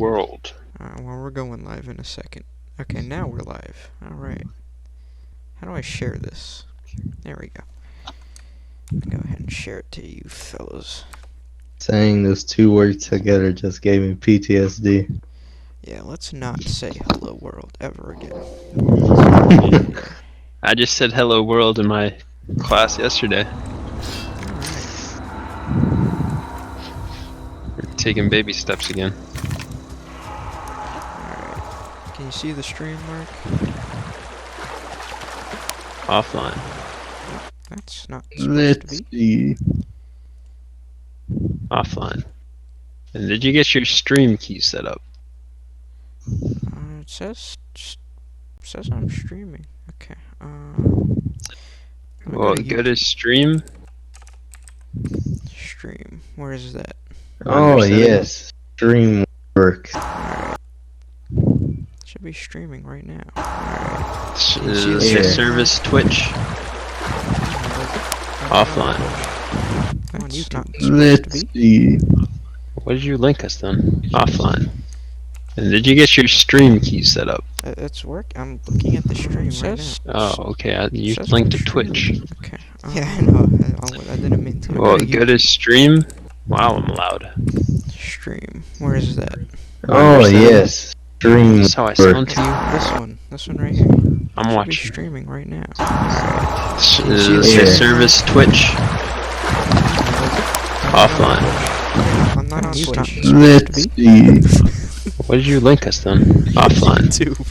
World. Well, we're going live in a second. Okay, now we're live. Alright. How do I share this? There we go. Go ahead and share it to you fellas. Saying those two words together just gave me PTSD. Yeah, let's not say hello world ever again. I just said hello world in my class yesterday. Alright. We're taking baby steps again. Alright. Can you see the stream, Mark? Offline. That's not supposed Let's to be. see. Offline. And did you get your stream key set up? It says I'm streaming. Okay. Well, go to stream. Stream. Where is that? Oh, Under yes. Stream works. Alright. Should be streaming right now. Alright. Is Yeah. the service Twitch? Offline. That's not Let's supposed to be. see. What did you link us then? Offline. And did you get your stream key set up? It's work. I'm looking at the stream right now. Oh, okay. You Says linked to I'm streaming. Twitch. Okay. Yeah, I know. I didn't mean to. Well, go to stream. Wow, I'm loud. Stream. Where is that? Oh, Under yes. Stream That's how I sound to you. This one. This one right here. I'm Should be watching. streaming right now. Is Yeah. the service Twitch? Offline. I'm not on Twitch. Let's see. What did you link us then? Offline. YouTube.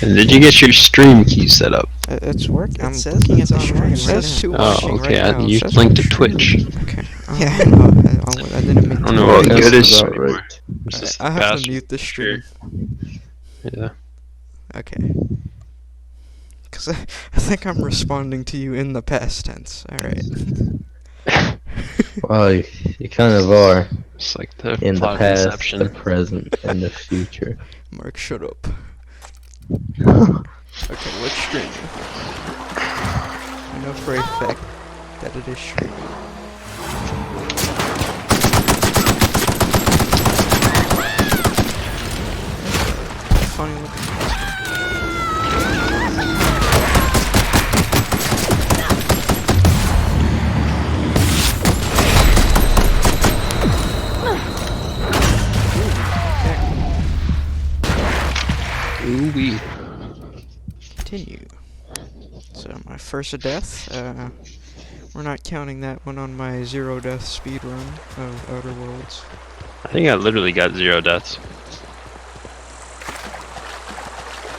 And did you get your stream key set up? It's work. I'm looking at the stream. It says two Oh, watching okay. right now. You Says linked I'm to Twitch. streaming. Okay. Yeah, I know. I didn't mean I to. don't know Oh, what that's good is about anymore. right. It's just I have bastard. to mute the stream. Yeah. Okay. Because I think I'm responding to you in the past tense. Alright. Well, you kind of are. It's like the In the plot past, conception. the present, and the future. Mark, shut up. Okay, what's streaming? I know for a fact that it is streaming. Funny looking. Ooh wee. Continue. So my first death, we're not counting that one on my 0 death speed run of Outer Worlds. I think I literally got 0 deaths.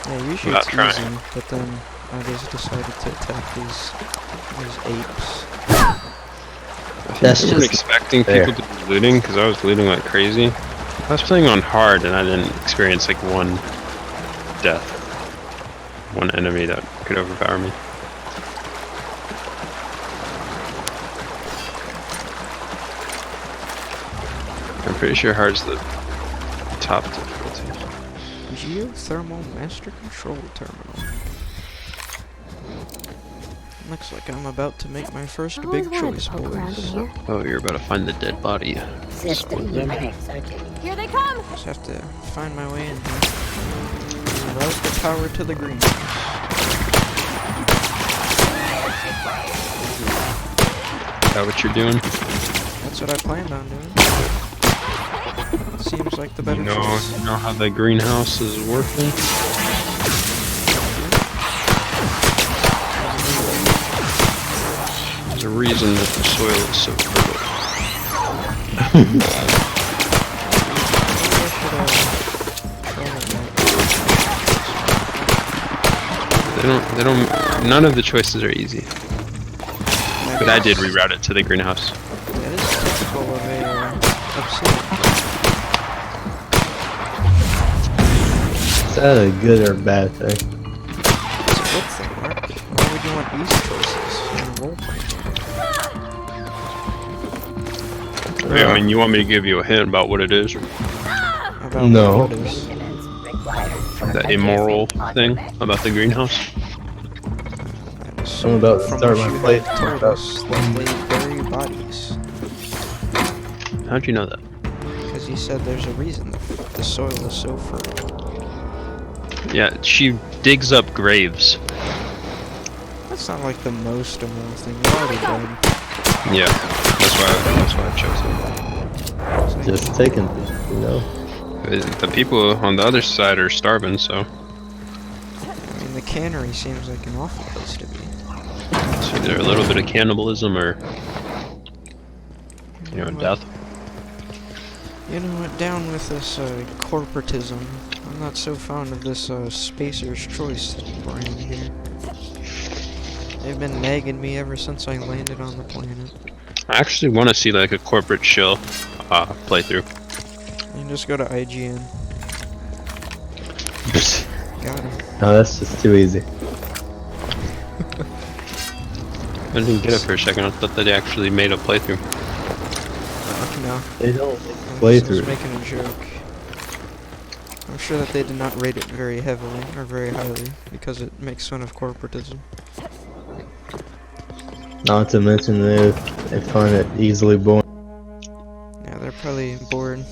Yeah, usually Without it's trying. easy, but then I just decided to attack these apes. That's I wasn't just expecting fair. people to be looting because I was looting like crazy. I was playing on hard and I didn't experience like one death. One enemy that could overpower me. I'm pretty sure hard's the top difficulty. Geothermal Master Control Terminal. Looks like I'm about to make my first I always big wanted choice, to poke around in boys. here. Oh, you're about to find the dead body. System units are taking. Here they come! Just have to find my way in here. Route the power to the green. Is that what you're doing? That's what I planned on doing. Seems like the better You choice. know how the greenhouse is working? There's a reason that the soil is so fertile. None of the choices are easy. But I did reroute it to the greenhouse. That is typical of a obsidian. Is that a good or bad thing? It's a good thing, Mark. Why would you want easy choices in roleplaying? I mean, you want me to give you a hint about what it is? About No. what it is. The immoral thing about the greenhouse? I'm about to From start what my you plate. had told us that they bury bodies. How'd you know that? Because you said there's a reason. the soil is so fertile. Yeah, she digs up graves. That's not like the most immoral thing. You're already dead. Yeah, that's why I chose It's like, Just taking things, you know. it. The people on the other side are starving, so I mean, the cannery seems like an awful place to be. it's either a little bit of cannibalism or death. You know what? Down with this corporatism. I'm not so fond of this Spacer's Choice brand here. They've been nagging me ever since I landed on the planet. I actually want to see like a corporate shill playthrough. You can just go to IGN. Got him. No, that's just too easy. I didn't get it for a second. I thought that they actually made a playthrough. No. They don't I play was through. making a joke. I'm sure that they did not rate it very heavily or very highly because it makes fun of corporatism. Not to mention they find it easily boring. Yeah, they're probably bored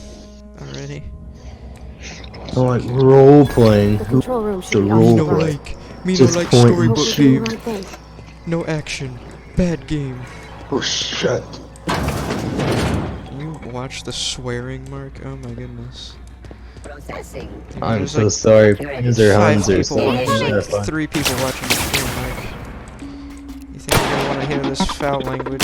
already. I'm like role playing. The control room should The be rule off Me no the road. like. Me no Just like point and storybook Hope we're doing game. the right thing. No action. Bad game. Oh shit! Can you watch the swearing, Mark? Oh my goodness. Processing. Dude, I'm there's so like sorry. These are 5 Hans or people something. watching. There's like Terrifying. 3 people watching the stream, Mark. You think you're gonna want to hear this foul language?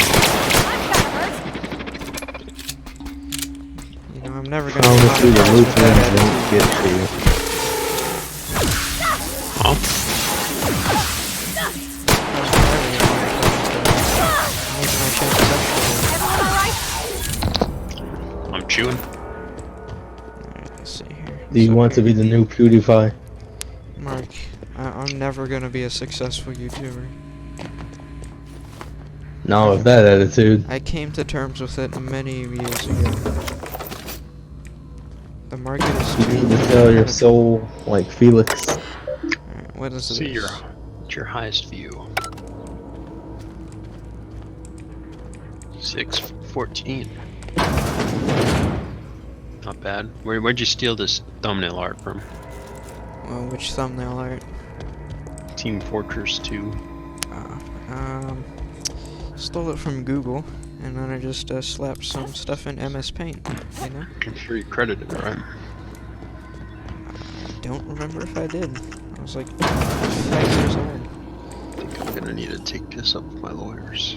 You know, I'm never gonna Honestly, the monetize loot with that rooms won't attitude. get to you. Huh? I'm chewing. Alright, let's see here. Do you So, want to be the new PewDiePie? Mark, I'm never gonna be a successful YouTuber. No, with that attitude. I came to terms with it many years ago. The market is You too... need to sell your soul like Felix. Alright, what is See this? your highest view. 614. Not bad. Where'd you steal this thumbnail art from? Well, which thumbnail art? Team Fortress 2. Stole it from Google, and then I just slapped some stuff in MS Paint, you know? I'm sure you credited it, right? I don't remember if I did. I was like 5 years old. I think I'm gonna need to take this up with my lawyers.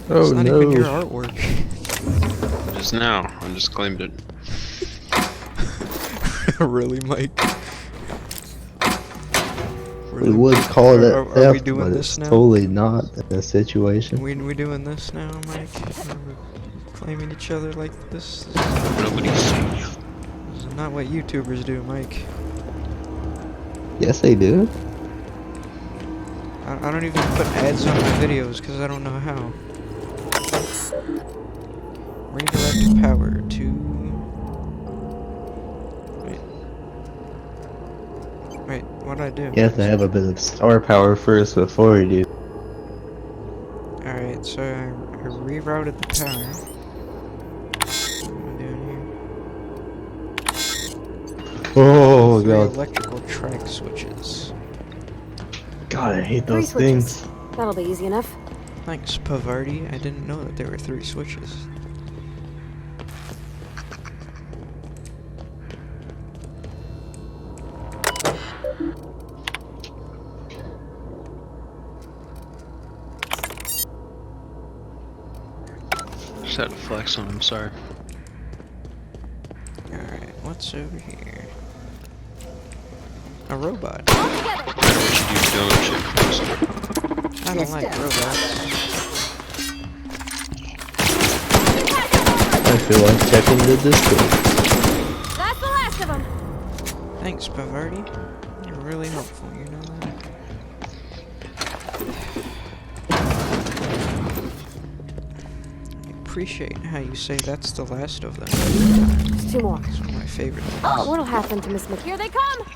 Oh It's not even your no! artwork. Just now, I just claimed it. Really, Mike? We would call it Are we theft, doing but this it's now? totally not in a situation. We doing this now, Mike? Are we claiming each other like this? Nobody's safe. This is not what YouTubers do, Mike. Yes, they do. I don't even put ads on my videos because I don't know how. Redirect power to... Wait, what'd I do? You have to have a bit of star power first before you do. Alright, so I rerouted the power. What am I doing here? Oh 3 god. electrical track switches. God, I hate 3 those switches. things. That'll be easy enough. Thanks, Pavardi. I didn't know that there were 3 switches. Just had to flex on him, sorry. Alright, what's over here? A robot. We should use donor first. I don't like robots. I feel like checking the Discord. That's the last of them. Thanks, Pavardi. You're really helpful, you know that? I appreciate how you say that's the last of them. There's 2 more. It's one of my favorite things. What'll happen to Miss Mc... Here they come!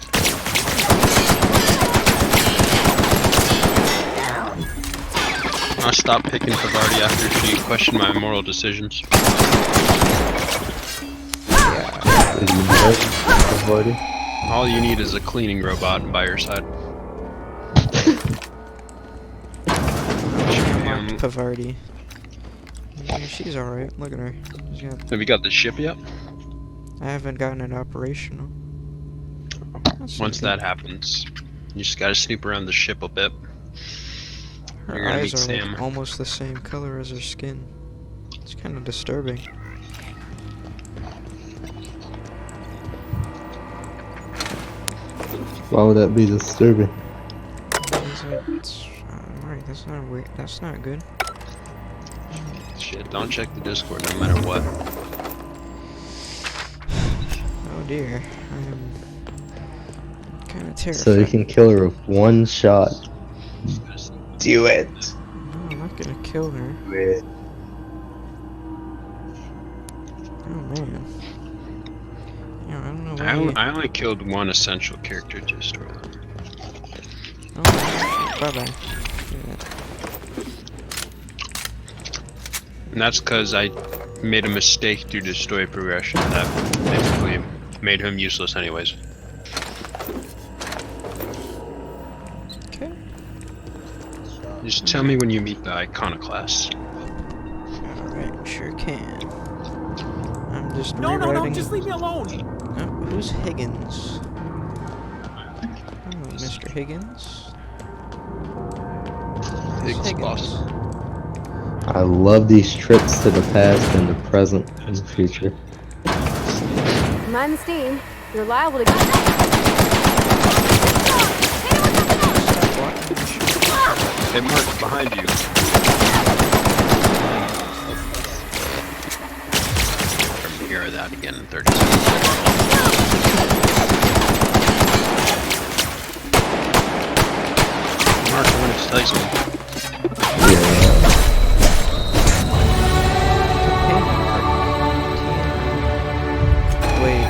I stopped picking Pavardi after she questioned my moral decisions. Yeah, Did you know, buddy? All you need is a cleaning robot by your side. Marked Pavardi. Yeah, she's alright. Look at her. Have you got the ship yet? I haven't gotten it operational. Once that happens, you just gotta snoop around the ship a bit. Her You're gonna eyes meet are Sam. like almost the same color as her skin. It's kind of disturbing. Why would that be disturbing? Alright, that's not weird. That's not good. Shit, don't check the Discord no matter what. Oh dear, I am kind of terrified. So you can kill her with one shot. Do it! No, I'm not gonna kill her. Do it. Oh man. Yeah, I don't know why. I only killed one essential character to destroy. Oh, bye bye. And that's because I made a mistake due to story progression that basically made him useless anyways. Okay. Just tell me when you meet the iconoclast. Alright, sure can. I'm just No, rewriting. just leave me alone. Oh, who's Higgins? Oh, Mr. Higgins. Who's Higgins boss. I love these trips to the past and the present and the future. Mind the steam. You're liable to get... Hey, Mark, behind you. From here, that again in 30 seconds. Mark, I wanted to tell you something. Yeah. Wait,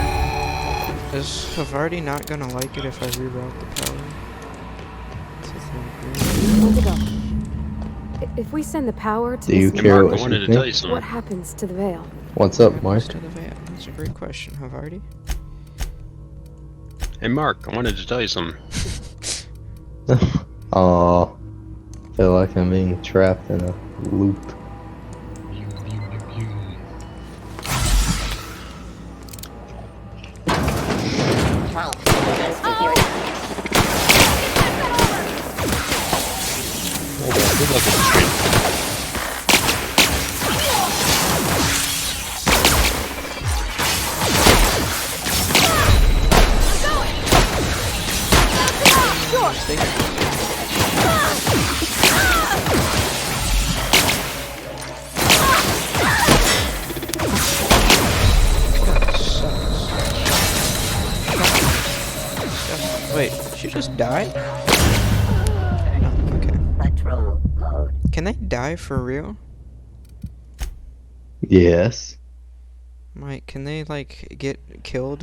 is Havarti not gonna like it if I reroute the power? That's the thing, Where'd it go? If we send the power to Do you Miss Hey, care Mark, what I you wanted to think? tell you what something. happens to the veil? What's What up, Mark? happens to the veil? That's a great question, Havarti. Hey, Mark, I wanted to tell you something. Aw. Feel like I'm being trapped in a loop. Hold on, good luck with the stream. Wait, she just died? Oh, okay. Patrol mode. Can they die for real? Yes. Like, can they, like, get killed?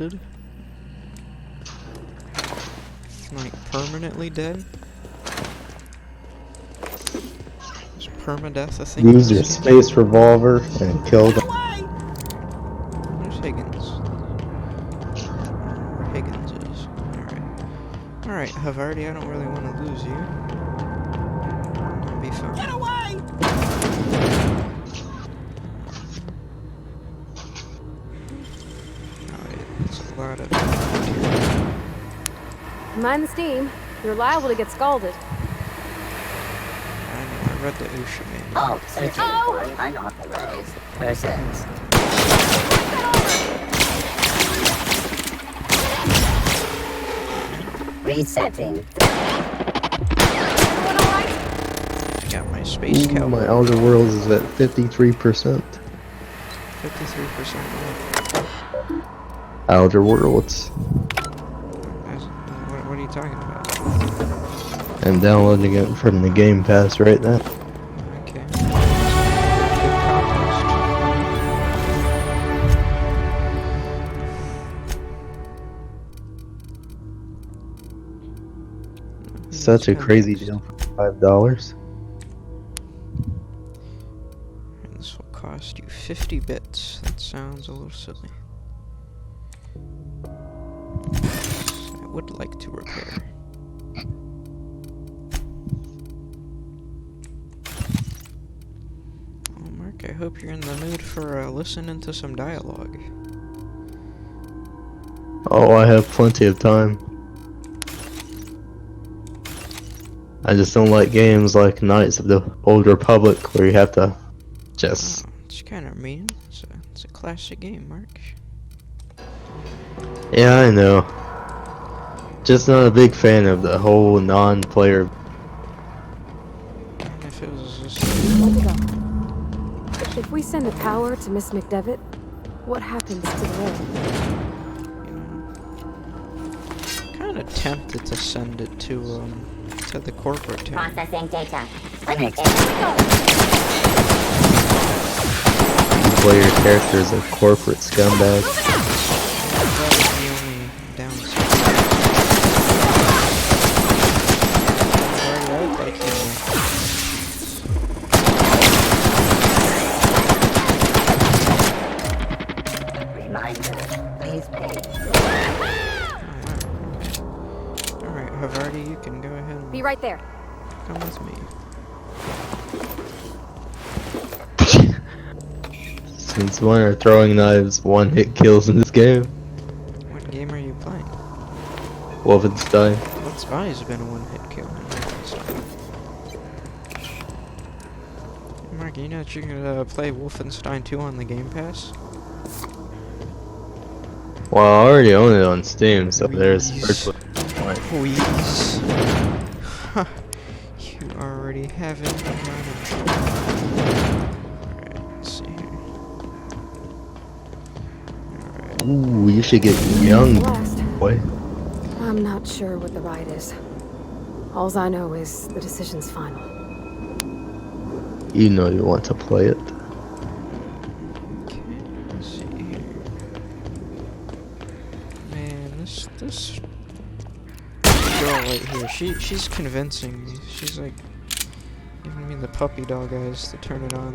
Like, permanently dead? Is permadeath a thing? Use your space revolver and kill them. Where's Higgins? Where Higgins is. Alright. Alright, Havarti, I don't really want to lose you. That'll be fun. Get away! Alright, it's a lot of... Mind the steam. You're liable to get scalded. I know, I read the Usha manual. Oh, searching for unauthorized persons. Resetting. Everyone all right? I got my space Ooh, cowboy. my Outer Worlds is at 53%. 53% Outer Worlds. What are you talking about? I'm downloading it from the Game Pass right now. Okay. Good contest. Such a crazy deal for $5. And this will cost you 50 bits. That sounds a little silly. would like to repair. Well, Mark, I hope you're in the mood for listening to some dialogue. Oh, I have plenty of time. I just don't like games like Knights of the Old Republic where you have to just... Oh, it's kind of mean. It's a classic game, Mark. Yeah, I know. Just not a big fan of the whole non-player. If it was just... Let me go. If we send the power to Miss McDevitt, what happens to the world? Kind of tempted to send it to the corporate town. Processing data. Player character is a corporate scumbag. That is the only downside. Alright, thank you. Reminder. Please pay. Alright, Havarti, you can go ahead and Be right there. come with me. Since when are throwing knives one-hit kills in this game? What game are you playing? Wolfenstein. What's always been a one-hit kill in Wolfenstein. Mark, you know that you can play Wolfenstein 2 on the Game Pass? Well, I already own it on Steam, so there's Please. virtually no point. Please. You already have it running. Alright, let's see here. Alright. Ooh, you should get young, Last. boy. I'm not sure what the ride is. Alls I know is the decision's final. You know you want to play it. Okay, let's see here. Man, this girl right here, she's convincing me. She's like giving me the puppy dog eyes to turn it on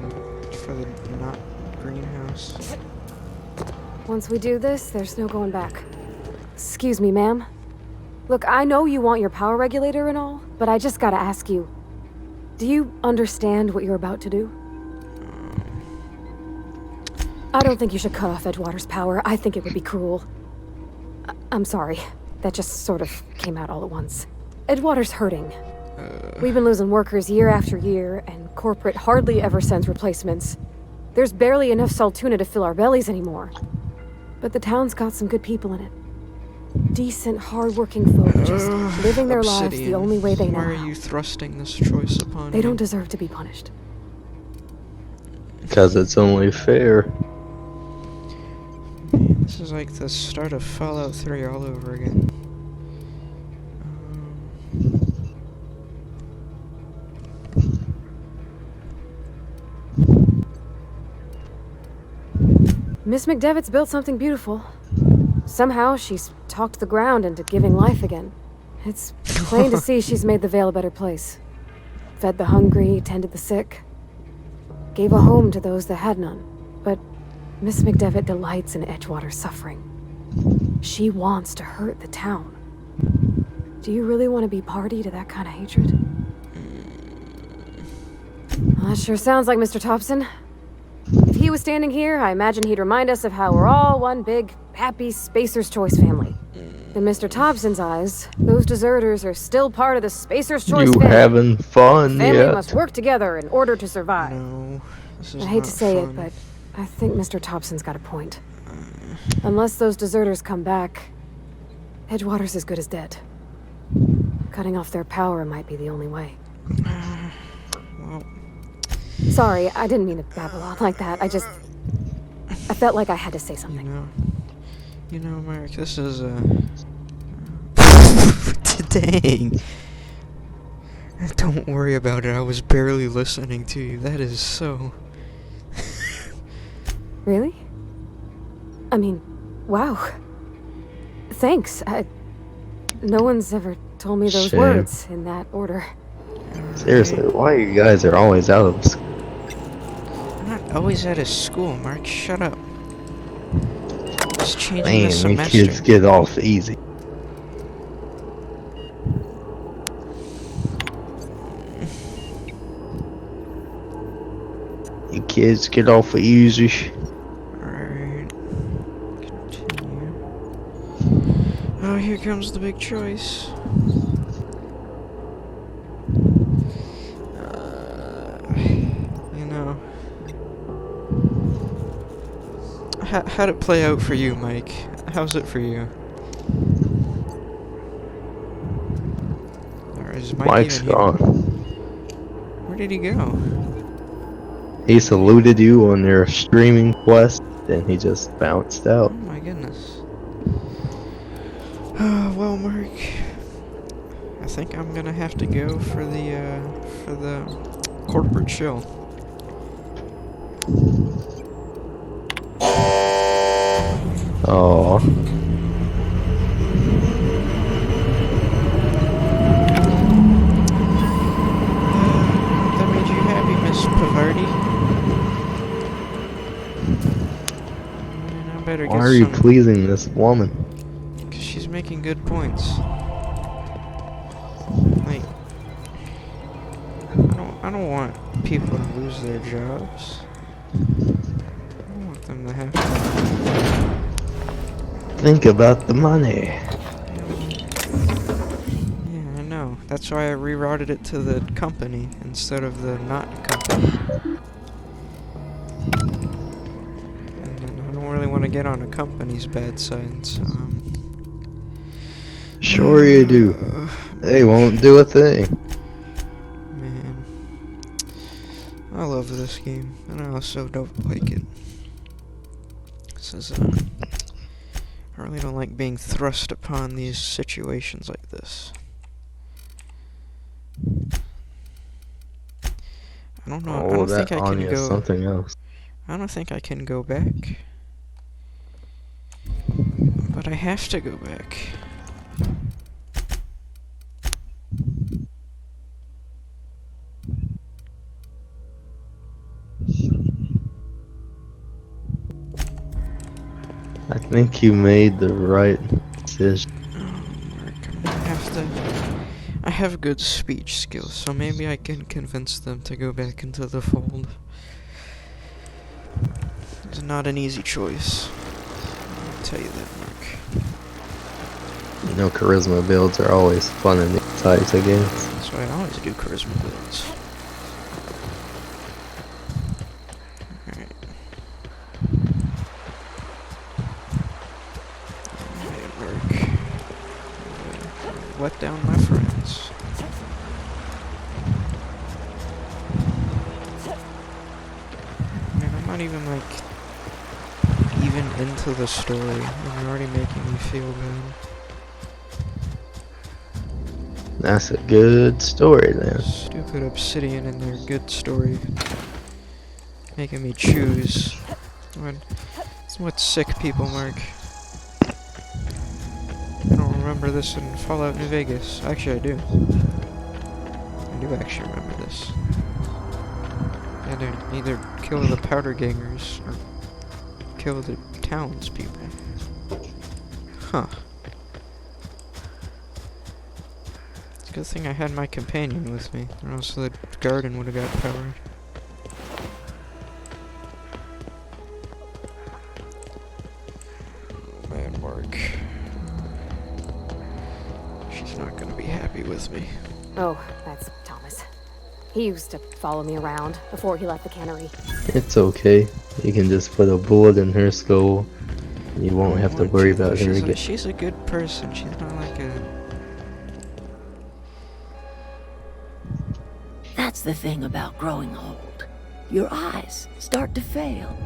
for the not greenhouse. Once we do this, there's no going back. Excuse me, ma'am. Look, I know you want your power regulator and all, but I just gotta ask you. Do you understand what you're about to do? I don't think you should cut off Edgewater's power. I think it would be cruel. I'm sorry. That just sort of came out all at once. Edgewater's hurting. We've been losing workers year after year, and corporate hardly ever sends replacements. There's barely enough Saltuna to fill our bellies anymore. But the town's got some good people in it. Decent, hard-working folk just living their lives the Obsidian, only way they know why are how. you thrusting this choice upon They me? don't deserve to be punished. Because it's only fair. This is like the start of Fallout 3 all over again. Miss McDevitt's built something beautiful. Somehow she's talked the ground into giving life again. It's plain to see she's made the Vale a better place. Fed the hungry, tended the sick. Gave a home to those that had none. But Miss McDevitt delights in Edgewater's suffering. She wants to hurt the town. Do you really want to be party to that kind of hatred? Well, that sure sounds like Mr. Thompson. If he was standing here, I imagine he'd remind us of how we're all one big, happy Spacer's Choice family. In Mr. Thompson's eyes, those deserters are still part of the Spacer's Choice You family. having fun Family yet? must work together in order to survive. No, this is I hate not to say fun. it, but I think Mr. Thompson's got a point. Unless those deserters come back, Edgewater's as good as dead. Cutting off their power might be the only way. Well, Sorry, I didn't mean to babble on like that. I felt like I had to say something. you know, Mark, this is dang. Don't worry about it. I was barely listening to you. That is so. Really? I mean, wow. Thanks. No one's ever told me those Shame. words in that order. Seriously, why you guys are always out of school? I'm not always out of school, Mark. Shut up. Just changing Man, the you semester. kids get off easy. kids, get off easy. Alright. Continue. Oh, here comes the big choice. You know. How'd it play out for you, Mike? How's it for you? Or is Mike Mike's even here? gone. Where did he go? He saluted you on your streaming quest, then he just bounced Oh out. my goodness. Well, Mark, I think I'm gonna have to go for the corporate show. Oh, That made you happy, Miss Pavardi? Man, I better why get are you some, pleasing this woman? 'cause she's making good points. Like, I don't want people to lose their jobs. I want them to have to. Think about the money. Yeah, I know. That's why I rerouted it to the company instead of the not company. And then I don't really want to get on a company's bad side, so Sure you do. They won't do a thing. man. I love this game, and I also don't like it. This is, I really don't like being thrust upon these situations like this. I don't know. I Oh, don't that think I can Anya go. something else. I don't think I can go back. But I have to go back. I think you made the right decision. Mark, I'm gonna have to. I have good speech skills, so maybe I can convince them to go back into the fold. It's not an easy choice. I'll tell you that, Mark. You know, charisma builds are always fun in these types of games. That's why I always do charisma builds. Alright. Alright, Mark. Let down my friends. Man, I'm not even into the story, and you're already making me feel bad. That's a good story then. Stupid Obsidian and their good story. Making me choose. It's what sick people, Mark. I don't remember this in Fallout New Vegas. Actually, I do. I do actually remember this. Yeah, to either kill the powder gangers or kill the townspeople. Huh. It's a good thing I had my companion with me, or else the garden would have got powered. Oh man, Mark. She's not gonna be happy with me. Oh, that's Thomas. He used to follow me around before he left the cannery. It's okay. You can just put a bullet in her skull. You won't have to worry about her again. She's a good person. She's not like a... That's the thing about growing old. Your eyes start to fail.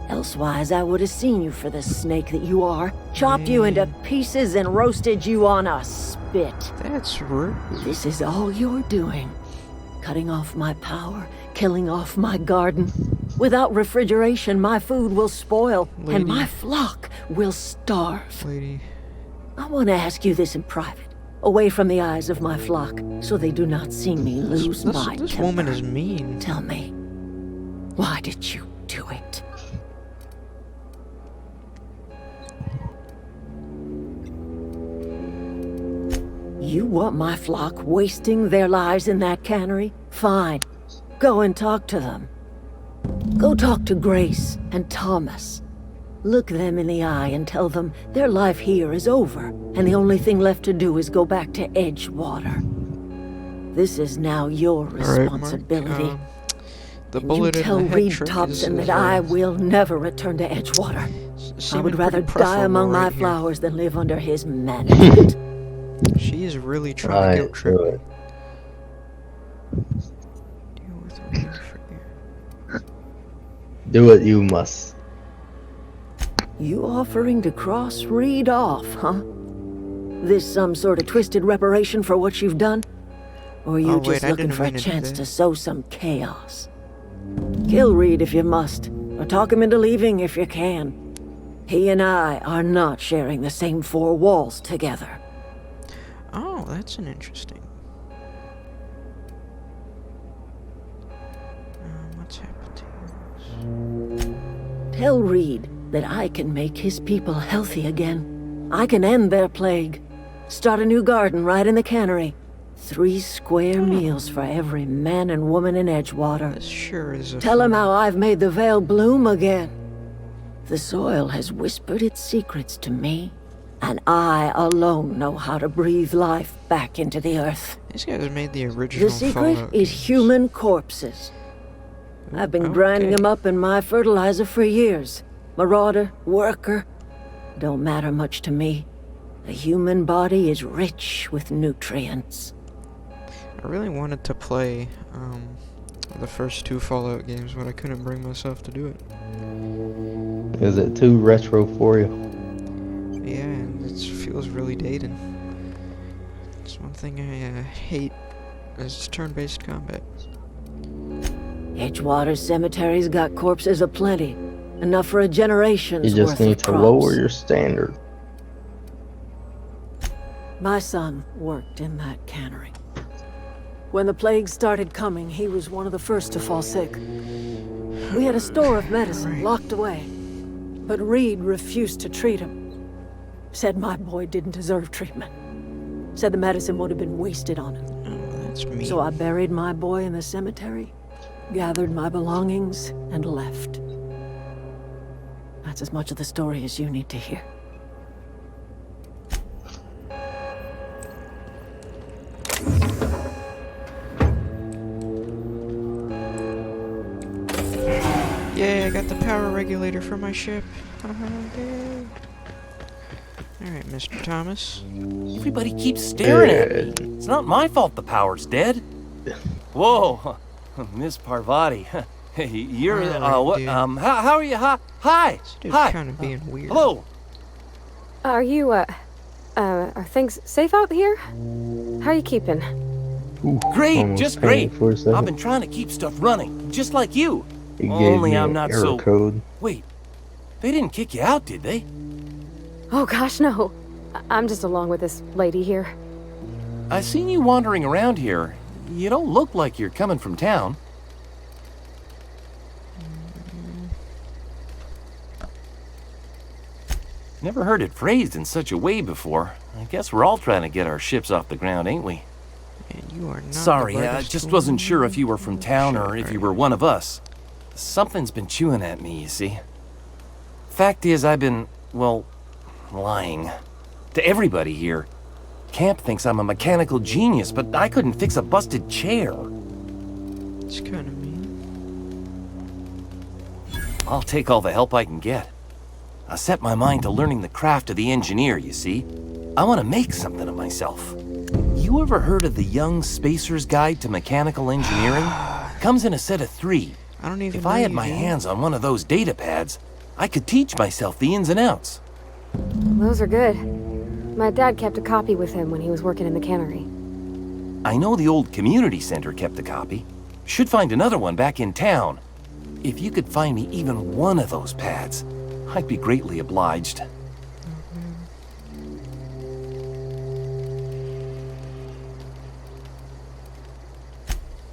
Elsewise, I would have seen you for the snake that you are, chopped you into pieces and roasted you on a spit. That's rude. This is all you're doing. Cutting off my power, killing off my garden. Without refrigeration, my food will spoil, and my flock will starve. Lady. I want to ask you this in private, away from the eyes of my flock, so they do not see me lose my This temper. woman is mean. Tell me, why did you do it? You want my flock wasting their lives in that cannery? Fine. Go and talk to them. Go talk to Grace and Thomas. Look them in the eye and tell them their life here is over, and the only thing left to do is go back to Edgewater. This is now your responsibility. The And you bullet in tell the head Reed trick Thompson is, that I will never return to Edgewater. I seeming would rather pretty die preferable among my right here. flowers than live under his management. She is really trying Right, to guilt trip do me. it. Deal with Reed for you. Do what you must. You offering to cross Reed off, huh? This some sort of twisted reparation for what you've done? Or are you Oh, just wait, I looking didn't for a mean to do chance that. to sow some chaos? Kill Reed if you must, or talk him into leaving if you can. He and I are not sharing the same four walls together. Oh, that's an interesting. What's happened here? Tell Reed that I can make his people healthy again. I can end their plague. Start a new garden right in the cannery. 3 square meals for every man and woman in Edgewater. This sure is a. Tell him fun- how I've made the Vale bloom again. The soil has whispered its secrets to me, and I alone know how to breathe life back into the earth. These guys made the original. The secret Fallout is games. human corpses. I've been grinding Okay. them up in my fertilizer for years. Marauder, worker, don't matter much to me. The human body is rich with nutrients. I really wanted to play the first 2 Fallout games, but I couldn't bring myself to do it. Is it too retro for you? Yeah, and it feels really dated. It's one thing I hate is turn-based combat. Edgewater Cemetery's got corpses aplenty. Enough for a generation's You worth just need of to crops. lower your standard. My son worked in that cannery. When the plague started coming, he was one of the first to fall sick. We had a store of medicine locked away, but Reed refused to treat him. Said my boy didn't deserve treatment. Said the medicine would have been wasted on him. Oh, that's me. So I buried my boy in the cemetery, gathered my belongings, and left. That's as much of the story as you need to hear. Yay, I got the power regulator for my ship. Yay. Alright, Mr. Thomas. Everybody keeps staring at me. It's not my fault the power's dead. Whoa, Miss Parvati. Hey, you're, Alright, what, dude. how are you? Hi, This dude's hi. kind of being weird. Hello. Are you, are things safe out here? How are you keeping? Ooh, Great, almost just panicked great. For a second. I've been trying to keep stuff running, just like you. He gave Only me I'm an not error so... code. Wait, they didn't kick you out, did they? Oh gosh, no. I'm just along with this lady here. I seen you wandering around here. You don't look like you're coming from town. Never heard it phrased in such a way before. I guess we're all trying to get our ships off the ground, ain't we? And you are not Sorry, the I brightest just tool wasn't in sure the if you were from town or if shed, you are were one of us. Something's been chewing at me, you see. Fact is, I've been, well, lying. To everybody here. Camp thinks I'm a mechanical genius, but I couldn't fix a busted chair. It's kind of mean. I'll take all the help I can get. I set my mind to learning the craft of the engineer, you see. I want to make something of myself. You ever heard of the Young Spacer's Guide to Mechanical Engineering? Comes in a set of 3. I don't even If know I had you, my dude. hands on one of those data pads, I could teach myself the ins and outs. Those are good. My dad kept a copy with him when he was working in the cannery. I know the old community center kept a copy. Should find another one back in town. If you could find me even one of those pads, I'd be greatly obliged.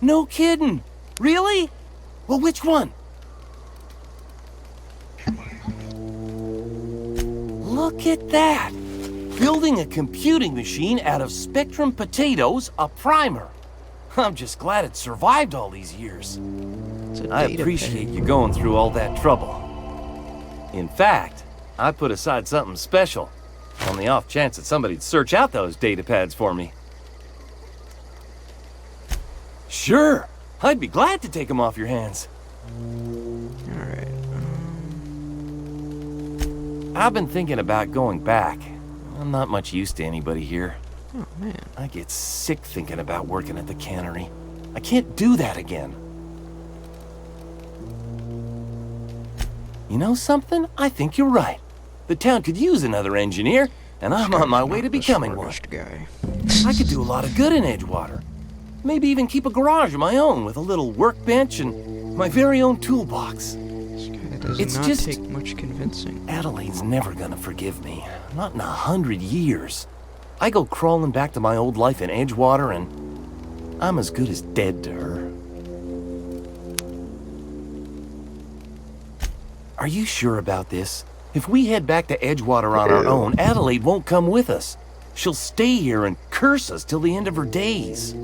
No kidding! Really? Well, which one? Look at that! Building a computing machine out of Spectrum potatoes, a primer. I'm just glad it survived all these years. It's a I data appreciate pad. you going through all that trouble. In fact, I put aside something special on the off chance that somebody'd search out those data pads for me. Sure, I'd be glad to take them off your hands. Alright. I've been thinking about going back. I'm not much use to anybody here. Oh, man. I get sick thinking about working at the cannery. I can't do that again. You know something? I think you're right. The town could use another engineer, and I'm on my way to becoming one. Guy. I could do a lot of good in Edgewater. Maybe even keep a garage of my own with a little workbench and my very own toolbox. This guy does It's not just- take much convincing. Adelaide's never gonna forgive me. Not in 100 years. I go crawling back to my old life in Edgewater, and I'm as good as dead to her. Are you sure about this? If we head back to Edgewater on our own, Adelaide won't come with us. She'll stay here and curse us till the end of her days.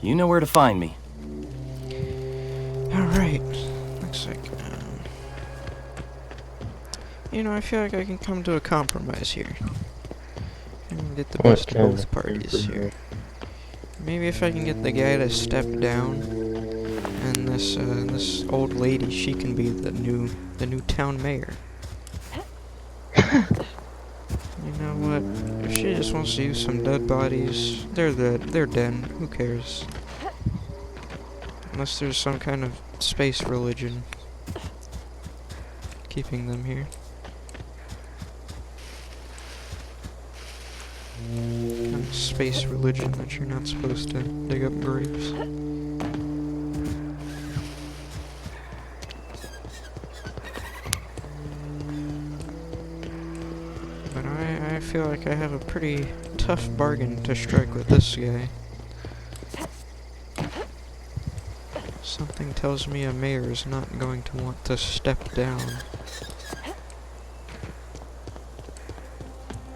You know where to find me. Alright. Looks like, you know, I feel like I can come to a compromise here. And get the What best of kind both of parties here. compromise? Maybe if I can get the guy to step down, and this old lady, she can be the new town mayor. You know what? If she just wants to use some dead bodies, they're dead. They're dead. Who cares? Unless there's some kind of space religion keeping them here. Kind of space religion that you're not supposed to dig up graves. But I feel like I have a pretty tough bargain to strike with this guy. Something tells me a mayor is not going to want to step down.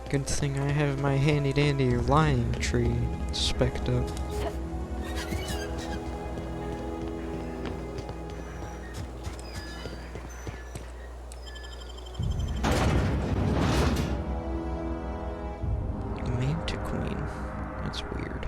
Good thing I have my handy dandy lying tree spec'd up. Mantiqueen. That's weird.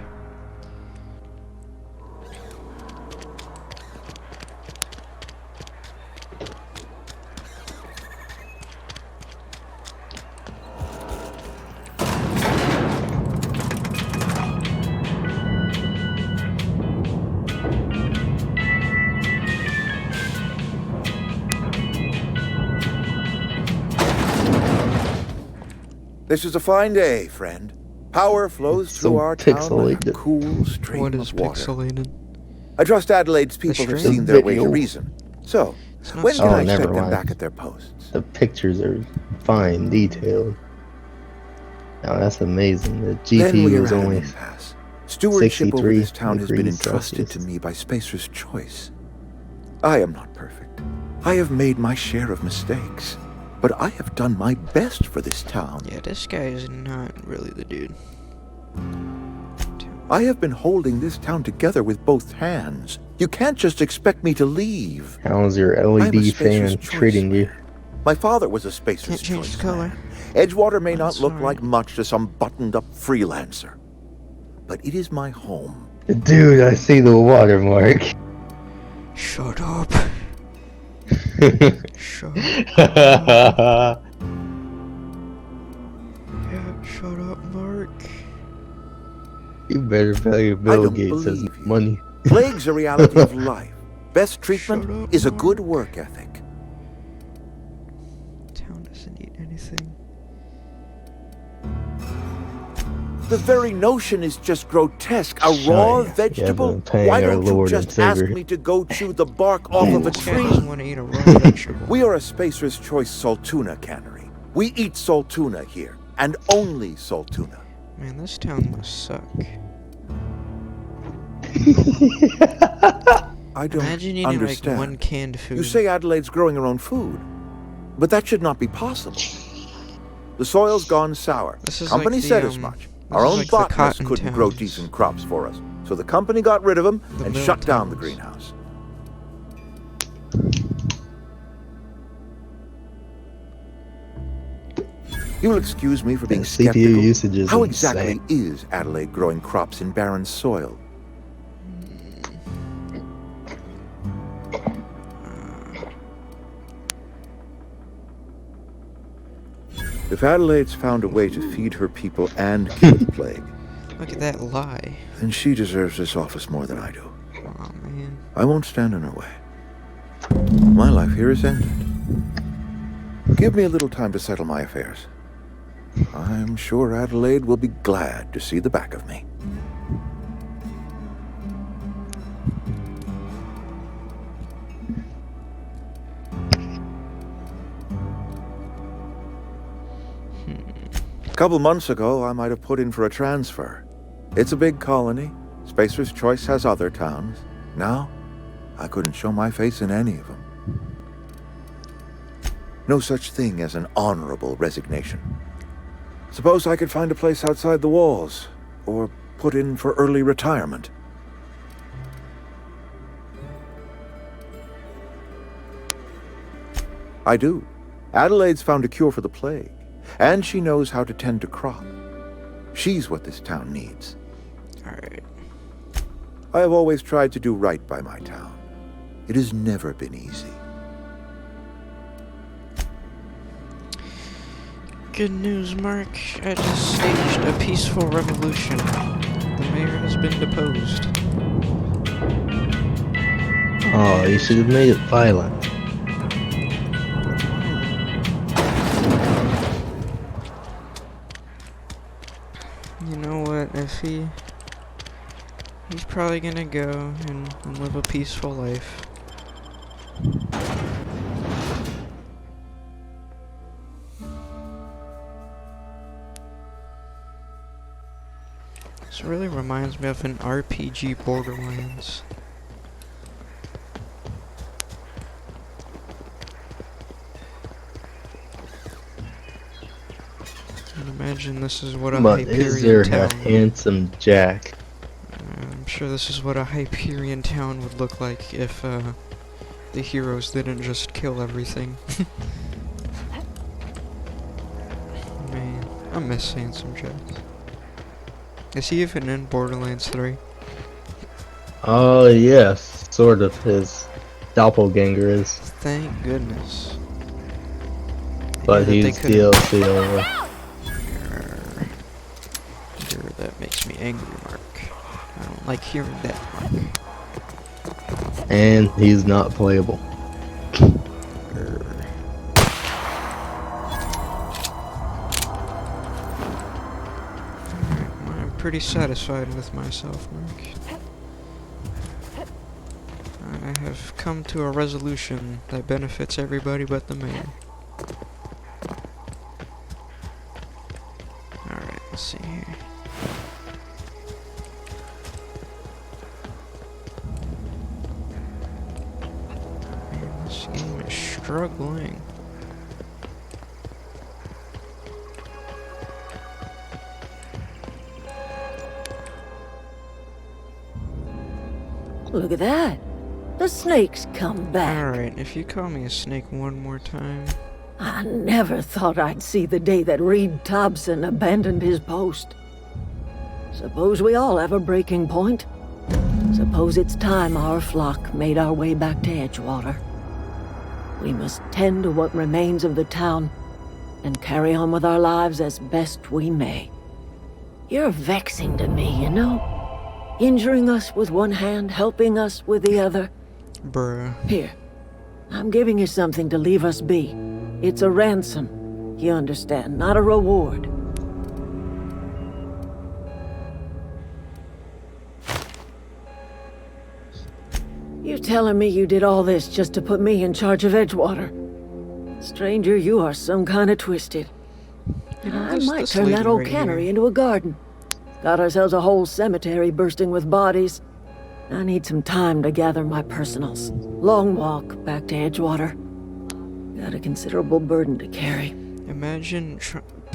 This is a fine day, friend. Power flows It's through so our town like a pixelated. cool stream What is of water. pixelated? I trust Adelaide's people have stream? seen their way to Video. reason. So, It's not when can Oh, I never expect them mind. back at their posts? The pictures are fine, detailed. Now that's amazing. The Then GPU we are was at an only impasse. Stewardship over 63 this town has been degrees entrusted to Celsius. me by Spacer's Choice. I am not perfect. I have made my share of mistakes. But I have done my best for this town. Yeah, this guy is not really the dude. I have been holding this town together with both hands. You can't just expect me to leave. how's your I'm a LED Spacer's fan Choice treating you? man. My father was a Spacer's Can't change Choice the color. man. Edgewater may I'm not look sorry. like much to some buttoned-up freelancer, but it is my home. Dude, I see the watermark. Shut up. Shut up. Yeah, shut up, Mark. You better pay I Bill don't Gates his believe you. money. Plague's a reality of life. Best Shut treatment up, is a Mark. good work ethic. Town doesn't eat anything. The very notion is just grotesque. A Shy. raw Yeah, vegetable? but paying Why our don't you Lord and just ask Savior. me to go chew the bark off of a This guy tree? doesn't want to eat a raw vegetable. We are a Spacer's Choice Saltuna cannery. We eat Saltuna here, and only Saltuna. Man, this town must suck. I don't Imagine eating like understand. one canned food. You say Adelaide's growing her own food, but that should not be possible. The soil's gone sour. This is Company like the, said as um, much. this Our is own like the botanists cotton couldn't grow towns. decent crops for us, so the company got rid of them The and mill shut down the towns. greenhouse. You'll excuse me for being And CPU skeptical. usage is How insane. exactly is Adelaide growing crops in barren soil? If Adelaide's found a way to feed her people and kill the plague, Look at that lie. then she deserves this office more than I do. Oh man. I won't stand in her way. My life here is ended. Give me a little time to settle my affairs. I'm sure Adelaide will be glad to see the back of me. A couple months ago, I might have put in for a transfer. It's a big colony. Spacer's Choice has other towns. Now, I couldn't show my face in any of them. No such thing as an honorable resignation. Suppose I could find a place outside the walls, or put in for early retirement. I do. Adelaide's found a cure for the plague, and she knows how to tend to crop. She's what this town needs. Alright. I have always tried to do right by my town. It has never been easy. Good news, Mark. I just staged a peaceful revolution. The mayor has been deposed. Oh, you should have made it violent. You know what, if he's probably gonna go and live a peaceful life. This really reminds me of an RPG Borderlands. And imagine this is what a But is there Hyperion a town. handsome Jack? I'm sure this is what a Hyperion town would look like if the heroes didn't just kill everything. Man, I miss Handsome Jack. Is he even in Borderlands 3? Oh yes, sort of. His doppelganger is, Thank goodness. but Yeah, they he's could've- DLC over. Sure, that makes me angry, Mark. I don't like hearing that, Mark. And he's not playable. I'm pretty satisfied with myself, Mark. I have come to a resolution that benefits everybody but the mayor. Alright, let's see here. Man, this game is struggling. Look at that. The snake's come back. Alright, if you call me a snake one more time. I never thought I'd see the day that Reed Thompson abandoned his post. Suppose we all have a breaking point. Suppose it's time our flock made our way back to Edgewater. We must tend to what remains of the town and carry on with our lives as best we may. You're vexing to me, you know? Injuring us with one hand, helping us with the other. Bruh. Here, I'm giving you something to leave us be. It's a ransom, you understand, not a reward. You telling me you did all this just to put me in charge of Edgewater? Stranger, you are some kind of twisted. You know, I this- might this turn that lady old right cannery here. into a garden. Got ourselves a whole cemetery bursting with bodies. I need some time to gather my personals. Long walk back to Edgewater. Got a considerable burden to carry. Imagine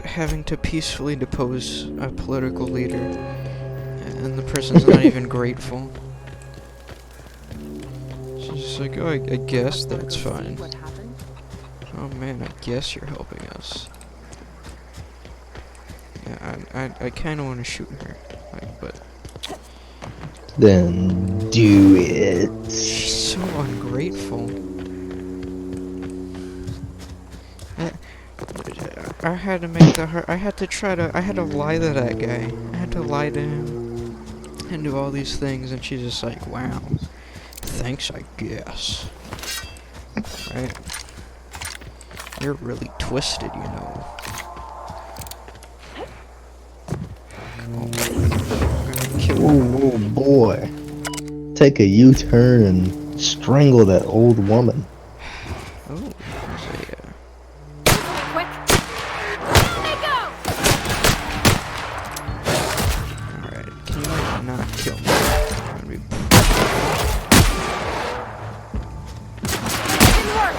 having to peacefully depose a political leader, and the person's not even grateful. She's just like, oh, I guess that's fine. Oh man, I guess you're helping us. Yeah, I kind of want to shoot her, like, but Then do it. she's so ungrateful. I had to make I had to lie to that guy. I had to lie to him and do all these things, and she's just like, wow, thanks, I guess. Right? You're really twisted, you know. I'm gonna kill her. Oh boy. Take a U-turn and strangle that old woman. Oh, there's a, Quick! Let me go! alright, can you like not kill me? I'm gonna be Didn't work!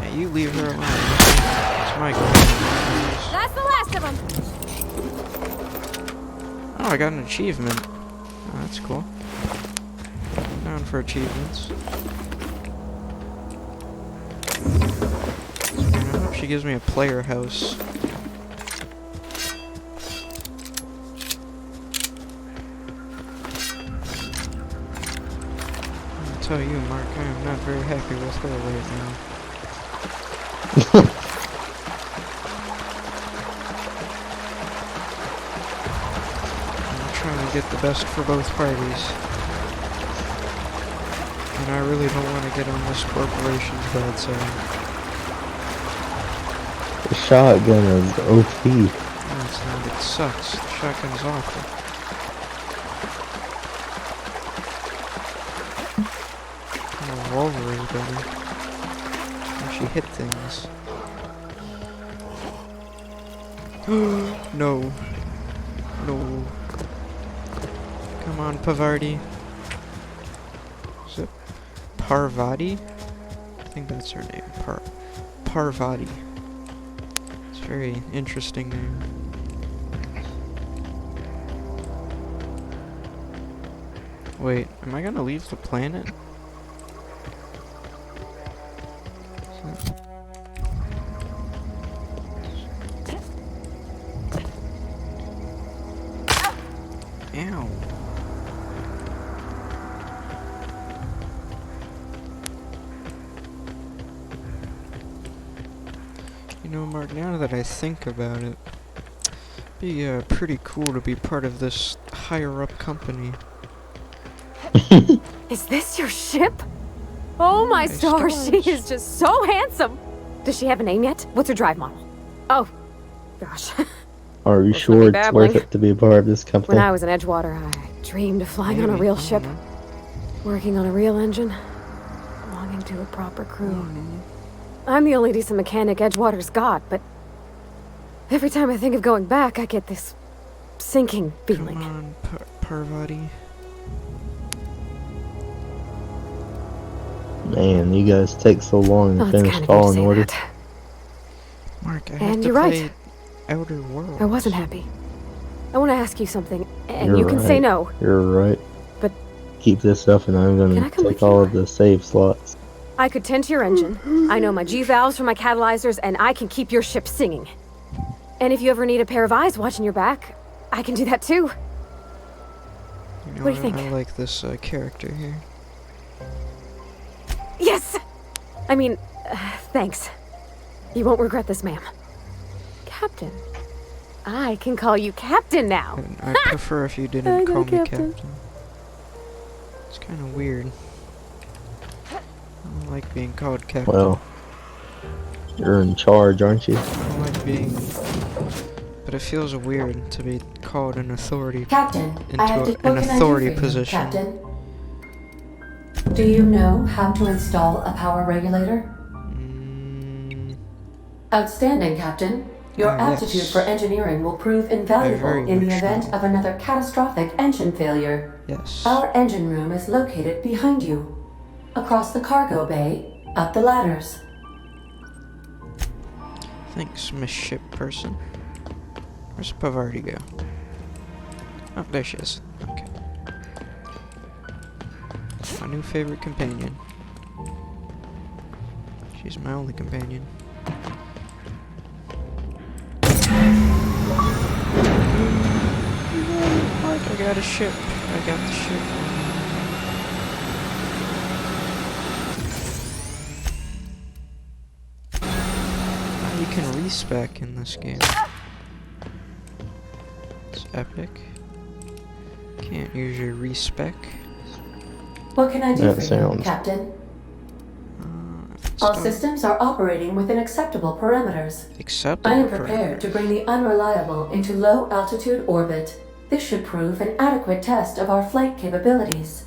Hey, you leave her alone. It's my girl. That's the last of them! Oh, I got an achievement. Oh, that's cool. I'm down for achievements. I hope she gives me a player house. I'll tell you, Mark, I am not very happy with her right now. I'm trying to get the best for both parties. And I really don't want to get on this corporation's bad side. The shotgun is OP. No, it's not. It sucks. The shotgun's awful. Oh, Wolverine's better. When she hit things. No. No. Come on, Pavardi. Is it Parvati? I think that's her name. Parvati. It's a very interesting name. Wait, am I gonna leave the planet? Ow. You know, Mark, now that I think about it, it'd be pretty cool to be part of this higher-up company. Is this your ship? Oh my My stars, she stars. is just so handsome! Does she have a name yet? What's her drive model? Oh, gosh. Are you Looks sure like it's babbling. worth it to be a part of this company? When I was in Edgewater, I dreamed of flying on a Maybe, real I ship, don't know. working on a real engine, belonging to a proper crew. I'm the only decent mechanic Edgewater's got, but every time I think of going back, I get this sinking feeling. Come on, Parvati. Man, you guys take so long to Oh, it's finish kind of Fallen Order. that. Mark, I have And to you're play right. Outer Worlds. I wasn't happy. I want to ask you something, and You're you can say right. no. You're right. But- keep this up, and I'm Can gonna I come with take all you? of the save slots. I could tend to your engine. I know my G-valves for my catalyzers, and I can keep your ship singing. And if you ever need a pair of eyes watching your back, I can do that too. You know, What do you think? I like this character here. Yes! I mean, thanks. You won't regret this, ma'am. Captain. I can call you Captain now. And I'd prefer if you I didn't got call me Captain. Captain. It's kind of weird. I don't like being called Captain. Well, you're in charge, aren't you? I don't like being... But it feels weird to be called an authority. Captain, Into I have an what can I do authority for you, position. Captain. Do you know how to install a power regulator? Mm, Outstanding, Captain. Your Ah, aptitude yes. for engineering will prove invaluable very in the much event so. of another catastrophic engine failure. Yes. Our engine room is located behind you. Across the cargo bay, up the ladders. Thanks, Miss Ship Person. Where's Pavardi go? Oh, there she is. Okay. My new favorite companion. She's my only companion. Like, I got a ship. I got the ship. You can respec in this game. It's epic. Can't use your respec. What can I do That for you, sounds- Captain? It's All done. systems are operating within acceptable parameters. Acceptable. I am prepared to bring the unreliable into low altitude orbit. This should prove an adequate test of our flight capabilities.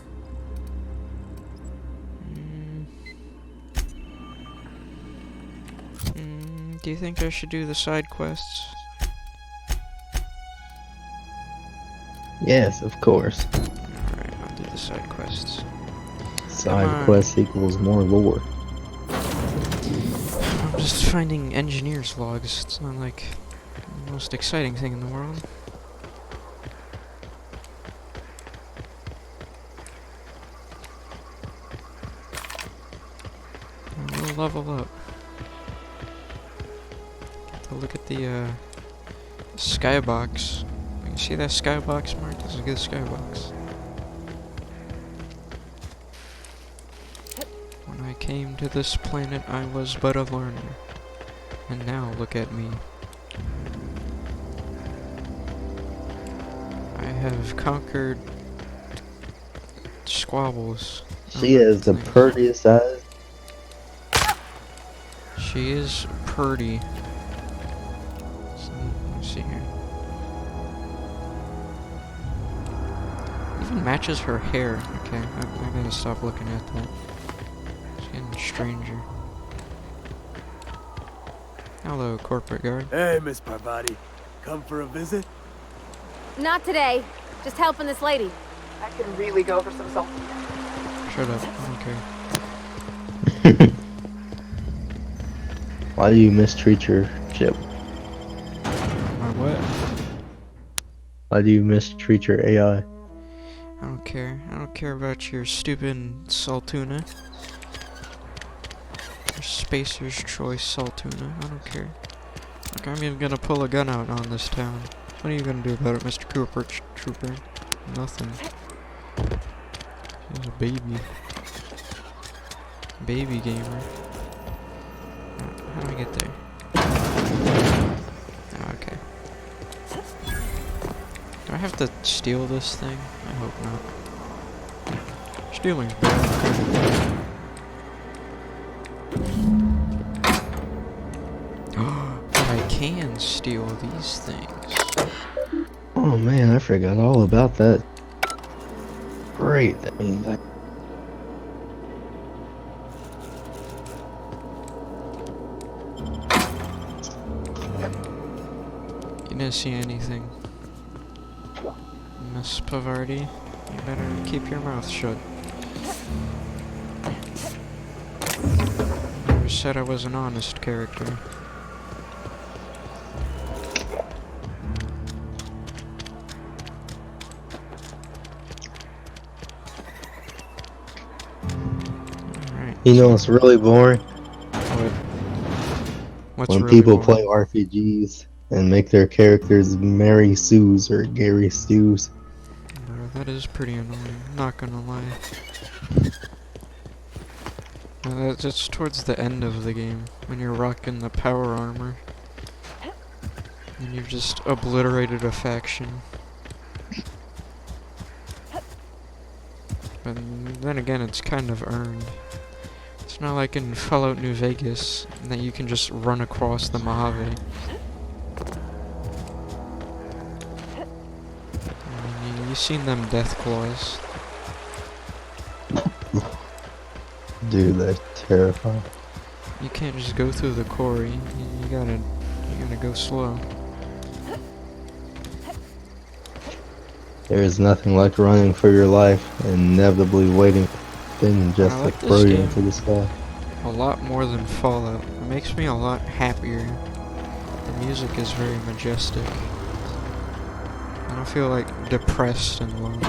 Do you think I should do the side quests? Yes, of course. Alright, I'll do the side quests. Come Side on. quest equals more lore. I'm just finding engineers' logs. It's not like the most exciting thing in the world. And we'll level up. To look at the skybox. You see that skybox, Mark? That's a good skybox. When I came to this planet, I was but a learner. And now look at me. I have conquered squabbles. She over has the things. prettiest eyes. She is pretty. So, let's see here. Even matches her hair. Okay, I'm gonna stop looking at that. It's getting stranger. Hello, corporate guard. Hey, Miss Parvati. Come for a visit? Not today. Just helping this lady. I can really go for some salt. Shut up. I don't care. Why do you mistreat your ship? My what? Why do you mistreat your AI? I don't care. I don't care about your stupid Saltuna. Your Spacer's Choice Saltuna. I don't care. Like, I'm even gonna pull a gun out on this town. What are you gonna do about it, Mr. Cooper Trooper? Nothing. She's a baby. Baby gamer. How do I get there? Oh, okay. Do I have to steal this thing? I hope not. Stealing's bad. But I can steal these things. Oh man, I forgot all about that. Great, that means I... You didn't see anything. Miss Pavardi, you better keep your mouth shut. You said I was an honest character. Alright. You know it's really boring? What? What's When really people boring? play RPGs and make their characters Mary Sue's or Gary Stu's. No, that is pretty annoying, not gonna lie. That's towards the end of the game, when you're rocking the power armor. And you've just obliterated a faction. But then again, it's kind of earned. It's not like in Fallout New Vegas, that you can just run across the Mojave. I mean, you've seen them death claws. Dude, that's terrifying. You can't just go through the quarry. You gotta go slow. There is nothing like running for your life and inevitably waiting for things just I to like this throw you game into the sky. a lot more than Fallout. It makes me a lot happier. The music is very majestic. I don't feel like depressed and lonely.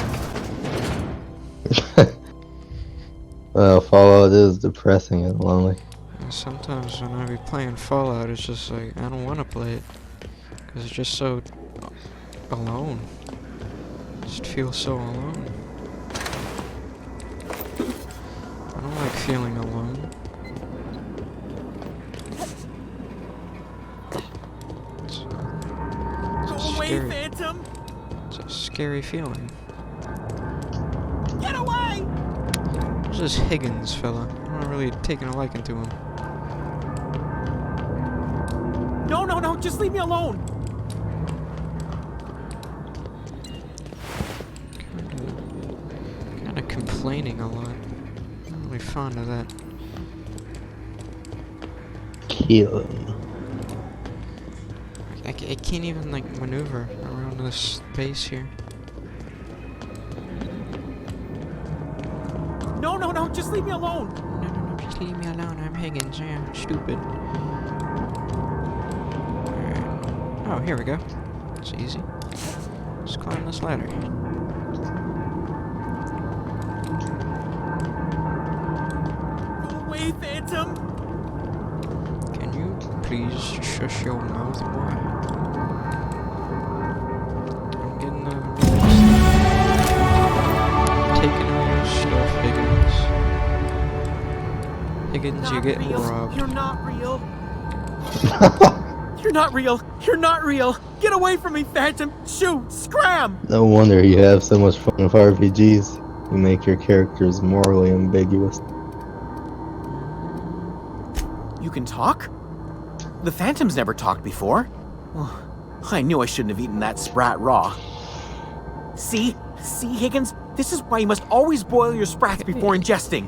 Well, Fallout is depressing and lonely. And sometimes when I be playing Fallout, it's just like, I don't want to play it. Because it's just so alone. I just feel so alone. I don't like feeling alone. It's Go away, scary. Phantom! It's a scary feeling. Get away! Who's this Higgins fella? I'm not really taking a liking to him. No, no, no, just leave me alone! Kinda complaining a lot. I'm really fond of that. Kill him. I can't even like maneuver around this base here. No, no, no, just leave me alone! No, just leave me alone. I'm Higgins. Yeah, stupid. Alright. Oh, here we go. It's easy. Let's climb this ladder. Go away, Phantom! Can you please shush your mouth, boy? I'm getting taking all your stuff, Higgins. Higgins, you're Not getting real. robbed. You're not real. You're not real. You're not real. Get away from me, Phantom. Shoot. Scram. No wonder you have so much fun with RPGs. You make your characters morally ambiguous. You can talk? The Phantom's never talked before. Oh, I knew I shouldn't have eaten that sprat raw. See? See, Higgins? This is why you must always boil your sprats before ingesting.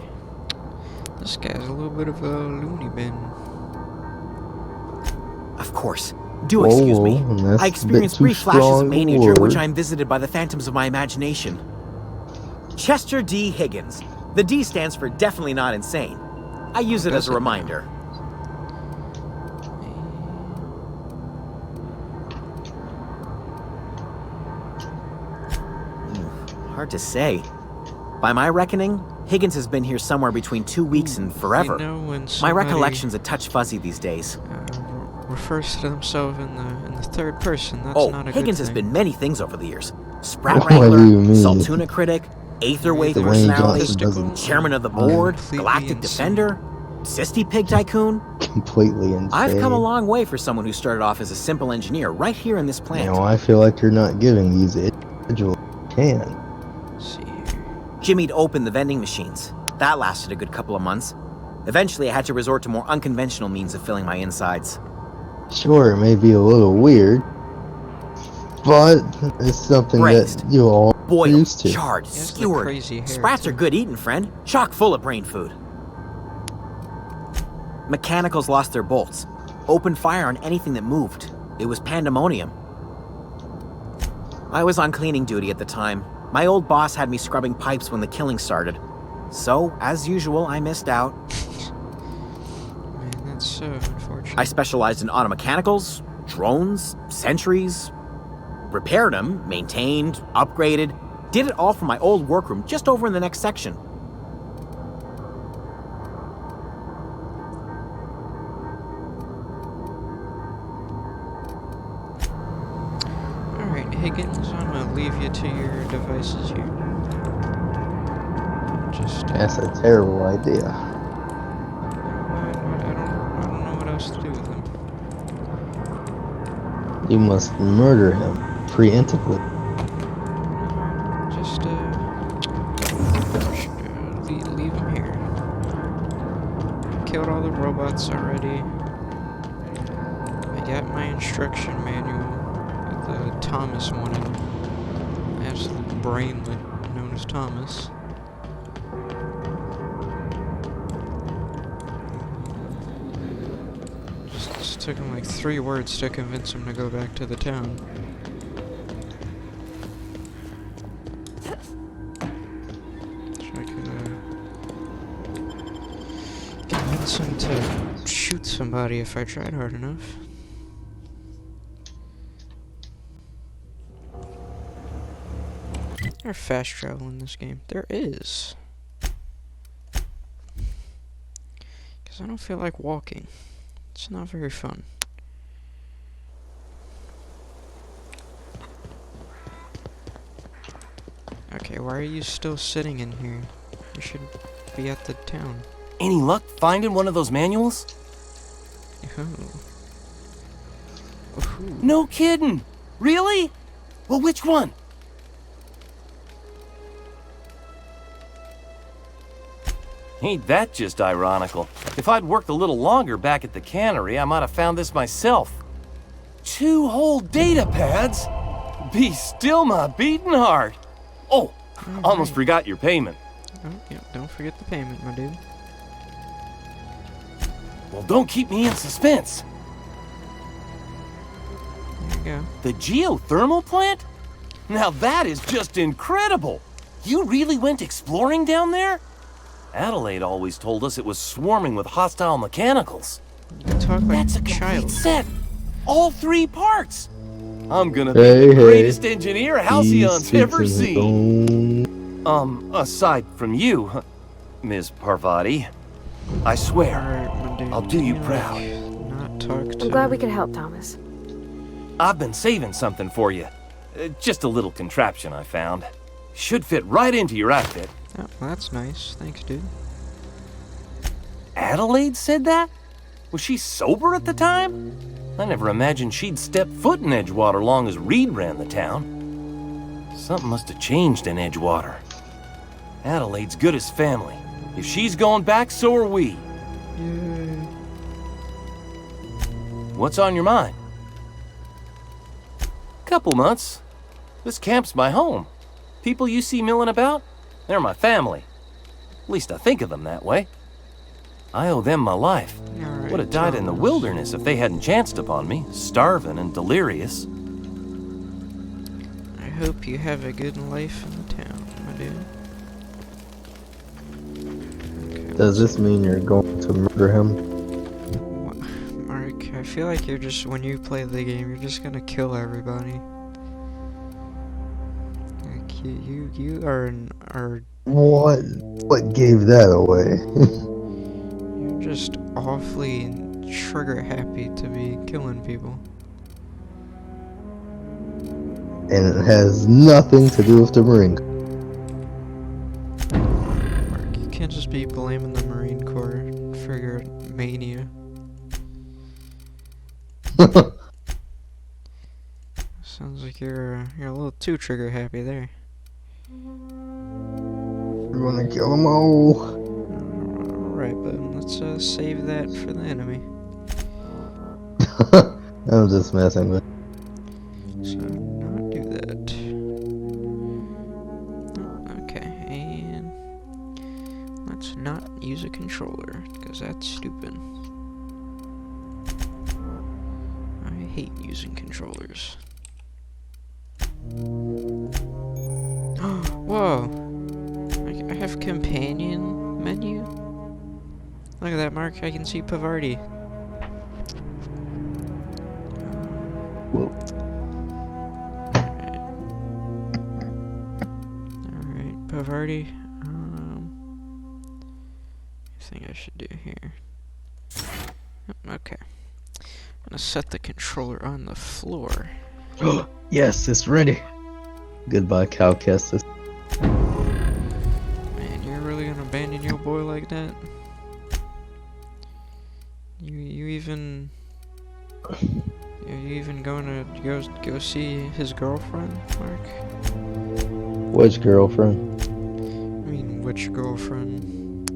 This guy's a little bit of a loony bin. Of course. Do excuse me. that's I a experience bit too brief flashes strong of a mania during which word. I am visited by the phantoms of my imagination. Chester D. Higgins. The D stands for definitely not insane. I use it as a reminder. Hard to say. By my reckoning, Higgins has been here somewhere between 2 weeks and forever. You know, when My somebody, recollection's a touch fuzzy these days. refers to themselves in the third person, that's Oh, not a Higgins good has thing. been many things over the years. Sprat What do you Wrangler, mean? Saltuna Critic, Aetherwave Dwayne Personality, Johnson doesn't Chairman of the Board, completely Galactic insane. Defender, Sisty Pig Tycoon. Completely insane. I've come a long way for someone who started off as a simple engineer right here in this plant. Now I feel like you're not giving these individuals a chance. Let's see here. Jimmy'd opened the vending machines. That lasted a good couple of months. Eventually, I had to resort to more unconventional means of filling my insides. Sure, it may be a little weird, but it's something Braised, that you all are boiled, used to. charred, He has the skewered. crazy hair, Sprats too. are good eating, friend. Chock full of brain food. Mechanicals lost their bolts. Opened fire on anything that moved. It was pandemonium. I was on cleaning duty at the time. My old boss had me scrubbing pipes when the killing started. So, as usual, I missed out. Man, that's so unfortunate. I specialized in automechanicals, drones, sentries. Repaired them, maintained, upgraded. Did it all from my old workroom just over in the next section. Alright, Higgins, I'm gonna leave you to your devices here. Just, That's a terrible idea. I don't know what else to do with him. You must murder him preemptively. Just, leave him here. Killed all the robots already. I got my instruction manual with Thomas one in it. Absolute brainlet known as Thomas. Just took him like 3 words to convince him to go back to the town. chance to shoot somebody if I tried hard enough. There's fast travel in this game. There is. Because I don't feel like walking. It's not very fun. Okay, why are you still sitting in here? You should be at the town. Any luck finding one of those manuals? Oh. Ooh. No kidding! Really? Well, which one? Ain't that just ironical? If I'd worked a little longer back at the cannery, I might have found this myself. 2 whole data pads? Be still my beating heart. Oh, almost forgot your payment. Oh, yeah, don't forget the payment, my dude. Well, don't keep me in suspense. There you go. The geothermal plant? Now that is just incredible. You really went exploring down there? Adelaide always told us it was swarming with hostile mechanicals. You talk like That's a a complete child. set. All 3 parts. I'm gonna Hey, be the hey. greatest engineer Halcyon's He's ever fixing his seen. own- Aside from you, Ms. Parvati, I swear, Alright, my dude. I'll do you know, proud. Not talk to I'm glad we could help, Thomas. I've been saving something for you. Just a little contraption I found. Should fit right into your outfit. Oh, well, that's nice. Thanks, dude. Adelaide said that? Was she sober at the time? I never imagined she'd step foot in Edgewater long as Reed ran the town. Something must have changed in Edgewater. Adelaide's good as family. If she's going back, so are we. Yay. What's on your mind? Couple months. This camp's my home. People you see milling about, they're my family. At least I think of them that way. I owe them my life. Alright, Would have died in the Thomas. wilderness if they hadn't chanced upon me, starving and delirious. I hope you have a good life in the town, my dude. Okay, Does this mean you're going to murder him? Mark, I feel like you're just, when you play the game, you're just gonna kill everybody. Like, you are What gave that away? you're just awfully trigger happy to be killing people. And it has nothing to do with the Marine Corps. Mark, you can't just be blaming the Marine Corps for your mania. Sounds like you're a little too trigger happy there. We're gonna kill them all. Alright, but let's save that for the enemy. I'm just messing with. So, not do that. Oh, okay, and let's not use a controller, because that's stupid. I hate using controllers. Whoa! I have companion menu? Look at that, Mark, I can see Pavarti. Whoa. Alright, Pavarti. I think I should do here. Yep, okay. I'm gonna set the controller on the floor. Yes, it's ready. Goodbye, Cow Kestis. Man, you're really gonna abandon your boy like that? You even going to go see his girlfriend, Mark? Which girlfriend? I mean, which girlfriend?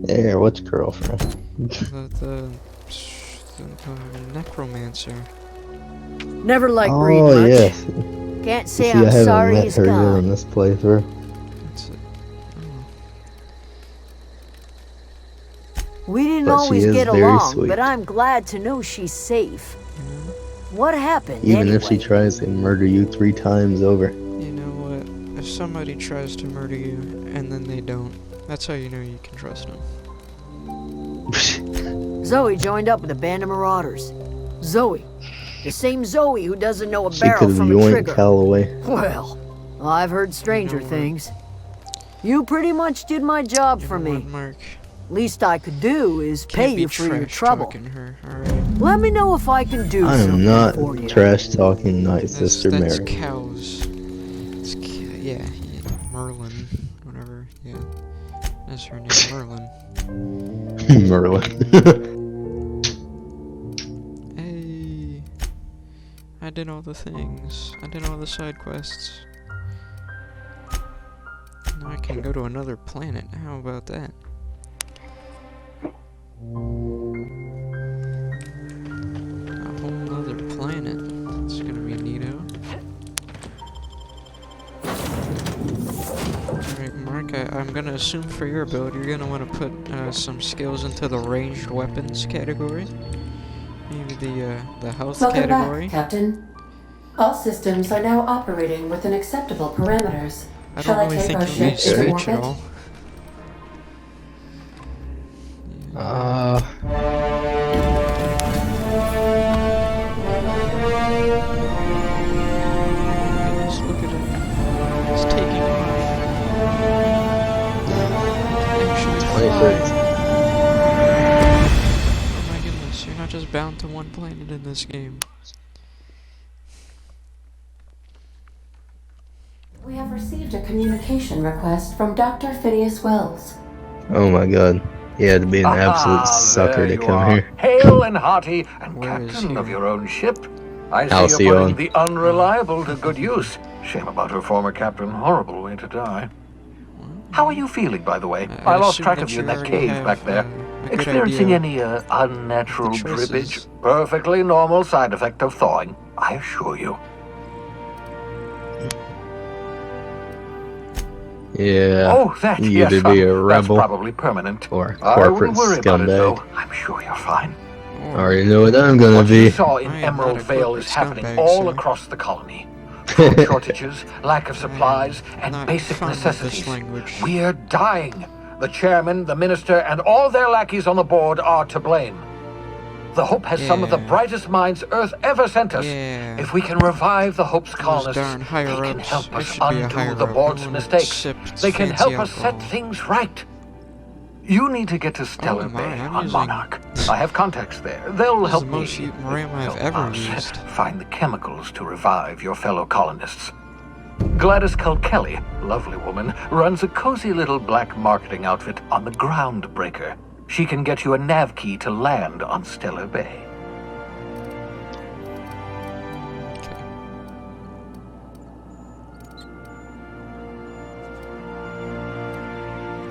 Yeah, which girlfriend? The necromancer. Never liked Reed Oh, much. yes. Can't See, say I I'm haven't sorry met he's her yet in gone. this playthrough. That's it. We didn't But she always is get very along, sweet. but I'm glad to know she's safe. What happened Even anyway? if she tries to murder you 3 times over. You know what? If somebody tries to murder you and then they don't, that's how you know you can trust them. Zoe joined up with a band of marauders. Zoe. The same Zoe who doesn't know a She barrel could from a yoink trigger. Calloway. Well, I've heard stranger things. You pretty much did my job for me. Mark. Least I could do is pay Can't be you for your trash trouble. talking her, alright? Let me know if I can do I am something not for you. trash talking Night Sister That's Mary. cows. Yeah, Merlin, whatever. Yeah, that's her name, Merlin. Merlin. Hey, I did all the things. I did all the side quests. Now I can go to another planet. How about that? A whole other planet. It's gonna be neato. Alright, Mark, I'm gonna assume for your build you're gonna want to put some skills into the ranged weapons category. Maybe the health Welcome category. back, Captain. All systems are now operating within acceptable parameters. I Shall don't I really take think our you ship need into speech at orbit? all. Just look at it. It's taking off. Actually fly. Oh my goodness, you're not just bound to one planet in this game. We have received a communication request from Dr. Phineas Wells. Oh my god. He had to be an absolute sucker to come here. Hale and hearty, and Where is captain he? of your own ship. I see Halcyon. you're putting the unreliable to good use. Shame about her former captain. Horrible way to die. How are you feeling, by the way? I lost assume track that of you in you that already cave have, back there. a good Experiencing idea any unnatural of the choices. drippage? Perfectly normal side effect of thawing, I assure you. Yeah. Oh, that, you yes, to be a that's rebel probably permanent. or a I corporate wouldn't worry about it, though. scumbag. I'm sure you're fine. I already know what I'm gonna What you be. saw in I am not Emerald a Vale corporate is happening scumbag, all sir. across the colony. Food shortages, lack of supplies, and not basic fond of this necessities. language. We're dying. The chairman, the minister, and all their lackeys on the board are to blame. The Hope has some of the Yeah. brightest minds Earth ever sent us. Yeah. If we can revive the Hope's colonists, darn they higher can ups. help I us should be a undo higher the up. board's I wanna mistakes. sip They can fancy help us set alcohol. things right. You need to get to Stellar my, Bay I'm on using- Monarch. I have contacts there. They'll This is help the most me RAM I've help ever us used. find the chemicals to revive your fellow colonists. Gladys Kilkelly, lovely woman, runs a cozy little black marketing outfit on the Groundbreaker. She can get you a nav key to land on Stellar Bay.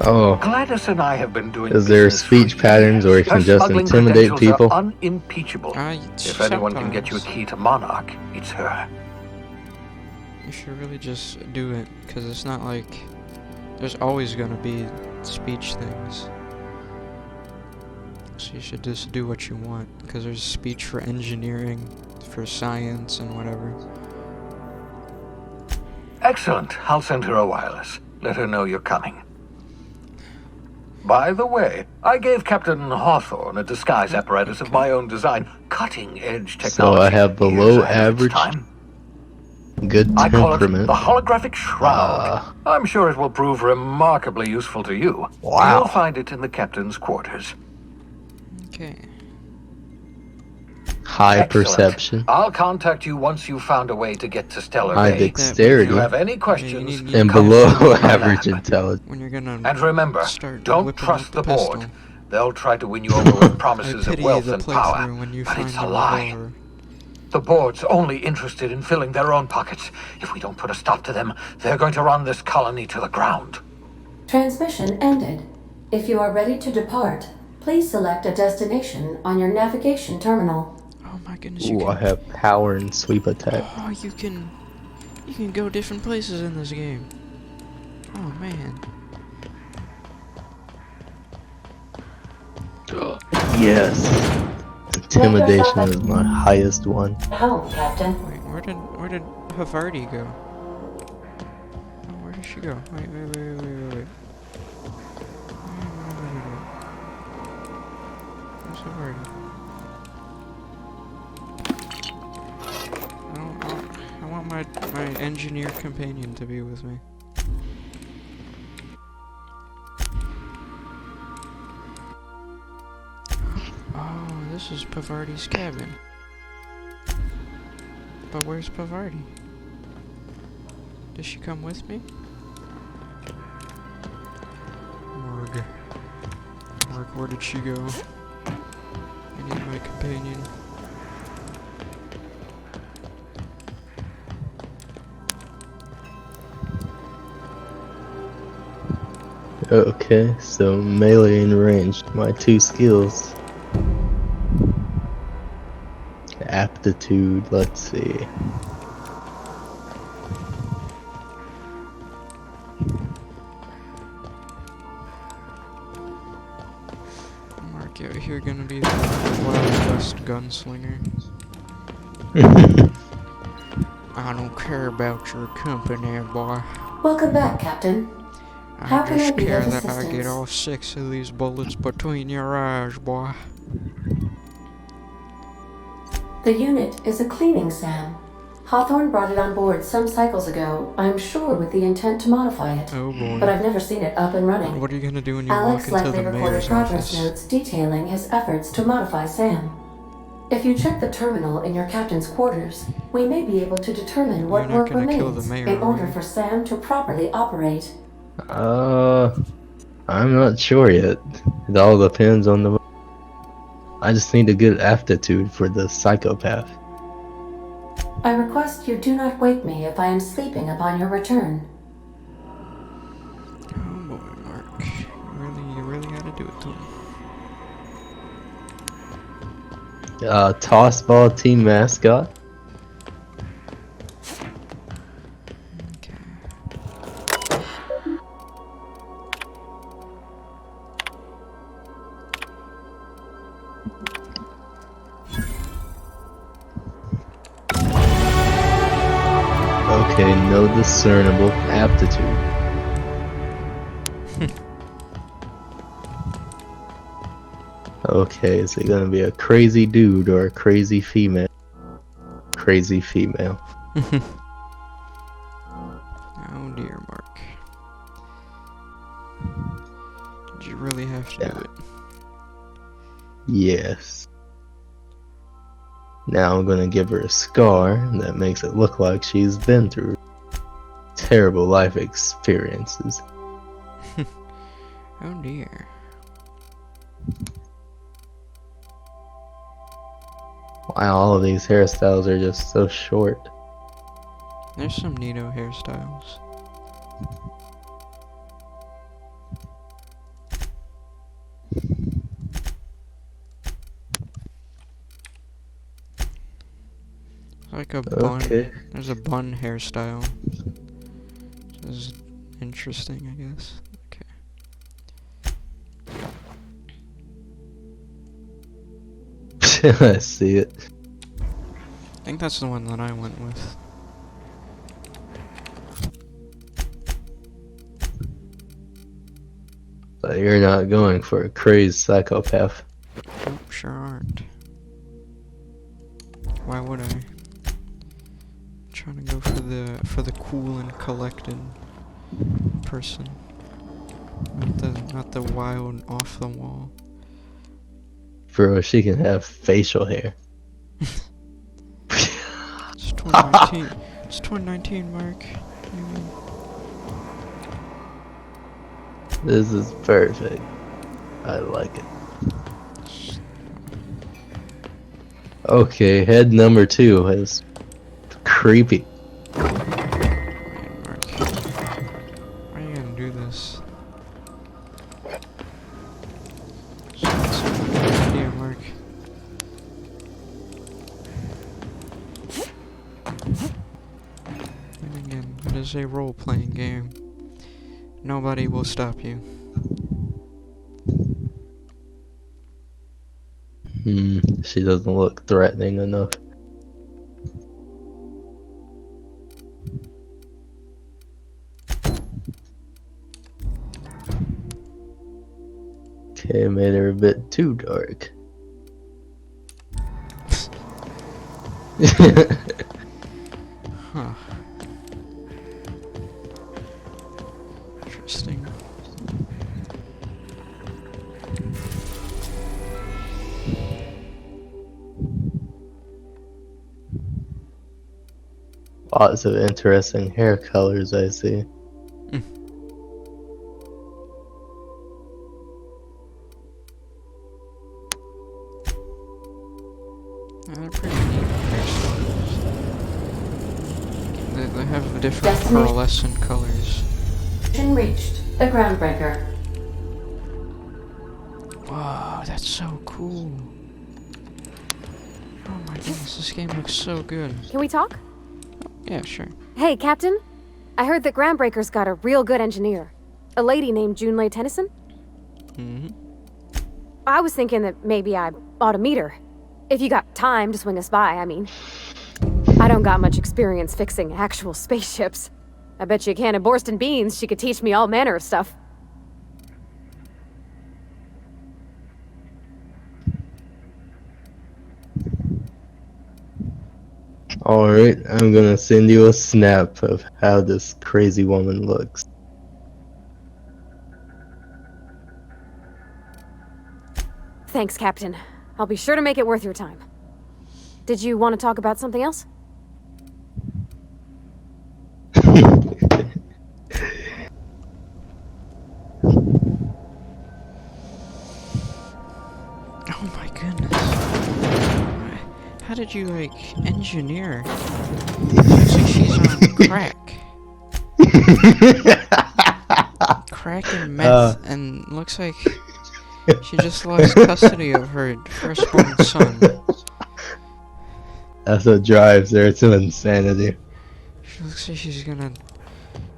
Oh, Gladys and I have been doing is there business for speech patterns where he years. can Her just smuggling intimidate credentials people? are unimpeachable. If anyone can get you a sometimes. key to Monarch, it's her. You should really just do it, because it's not like there's always gonna be speech things. So you should just do what you want, because there's speech for engineering, for science, and whatever. Excellent. I'll send her a wireless. Let her know you're coming. By the way, I gave Captain Hawthorne a disguise apparatus of my own design. Cutting-edge So technology. I have Years below ahead of its average time. good I call it temperament. the holographic shroud. I'm sure it will prove remarkably useful to you. Wow. You'll find it in the captain's quarters. Okay. High Excellent. perception. I'll contact you once you've found a way to get to Stellar High Bay. dexterity. If you have any questions, And come below to me. average intelligence. When you're gonna And remember, start don't whipping trust out the board. pistol. They'll try to win you over with I promises of pity wealth the and power, playthrough when you but find it's the a lie. revolver. The board's only interested in filling their own pockets. If we don't put a stop to them, they're going to run this colony to the ground. Transmission ended. If you are ready to depart, please select a destination on your navigation terminal. Oh my goodness, you Ooh, I can, have power and sweep attack. oh, you can go different places in this game. Oh man. Yes. Intimidation is my highest one. Home, Captain. Wait, where did Havarti go? Oh, where did she go? Wait. my engineer companion to be with me. Oh, this is Pavardi's cabin. But where's Pavardi? Does she come with me? Morg. Morg, where did she go? I need my companion. Okay, so melee and ranged, my two skills. Aptitude, let's see. Mark out here gonna be the Wild West gunslinger. I don't care about your company, boy. Welcome back, Captain. How I can I just be care of that I get assistance? all 6 of these bullets between your eyes, boy. The unit is a cleaning SAM. Hawthorne brought it on board some cycles ago, I'm sure with the intent to modify it. Oh boy. But I've never seen it up and running. What are you gonna do when you Alex walk into likely the recorded mayor's progress office? notes detailing his efforts to modify SAM. If you check the terminal in your captain's quarters, we may be able to determine what You're not work gonna kill remains the mayor, in are order you? for SAM to properly operate. I'm not sure yet. It all depends on the... I just need a good aptitude for the psychopath. I request you do not wake me if I am sleeping upon your return. Oh boy, Mark. You really gotta do it to him. Tossball team mascot. Okay. Okay, no discernible aptitude. Okay, is it gonna be a crazy dude or a crazy female? Crazy female. Oh dear, Mark. Did you really have to do it? Yes. Now I'm gonna give her a scar that makes it look like she's been through terrible life experiences. Oh dear. Wow, all of these hairstyles are just so short. There's some neato hairstyles. Like a bun. Okay. There's a bun hairstyle. This is interesting, I guess. Okay. I see it. I think that's the one that I went with. But you're not going for a crazed psychopath. Nope, sure aren't. Why would I? I'm trying to go for the cool and collected person. Not the wild off the wall. Bro, she can have facial hair. It's 2019. It's 2019, Mark. You mean? This is perfect. I like it. Okay, head number 2 is creepy. Man, Mark. Why are you gonna do this? It's not a good idea, Mark. And again, it is a role-playing game. Nobody will stop you. She doesn't look threatening enough. Okay, made her a bit too dark. Huh. Lots of interesting hair colors I see. They're pretty neat hairstyles. They have different Destiny- pearlescent colors. Mission reached. The Groundbreaker. Wow, that's so cool. Oh my goodness, this game looks so good. Can we talk? Yeah, sure. Hey, Captain. I heard that Groundbreaker's got a real good engineer. A lady named Junlei Tennyson. Mm-hmm. I was thinking that maybe I ought to meet her. If you got time to swing us by, I mean. I don't got much experience fixing actual spaceships. I bet you a can of Borston beans she could teach me all manner of stuff. Alright, I'm gonna send you a snap of how this crazy woman looks. Thanks, Captain. I'll be sure to make it worth your time. Did you want to talk about something else? Oh my goodness. How did you, like, engineer? Looks like she's on crack. Crack and meth, and looks like she just lost custody of her firstborn son. That's what drives her to insanity. She looks like she's gonna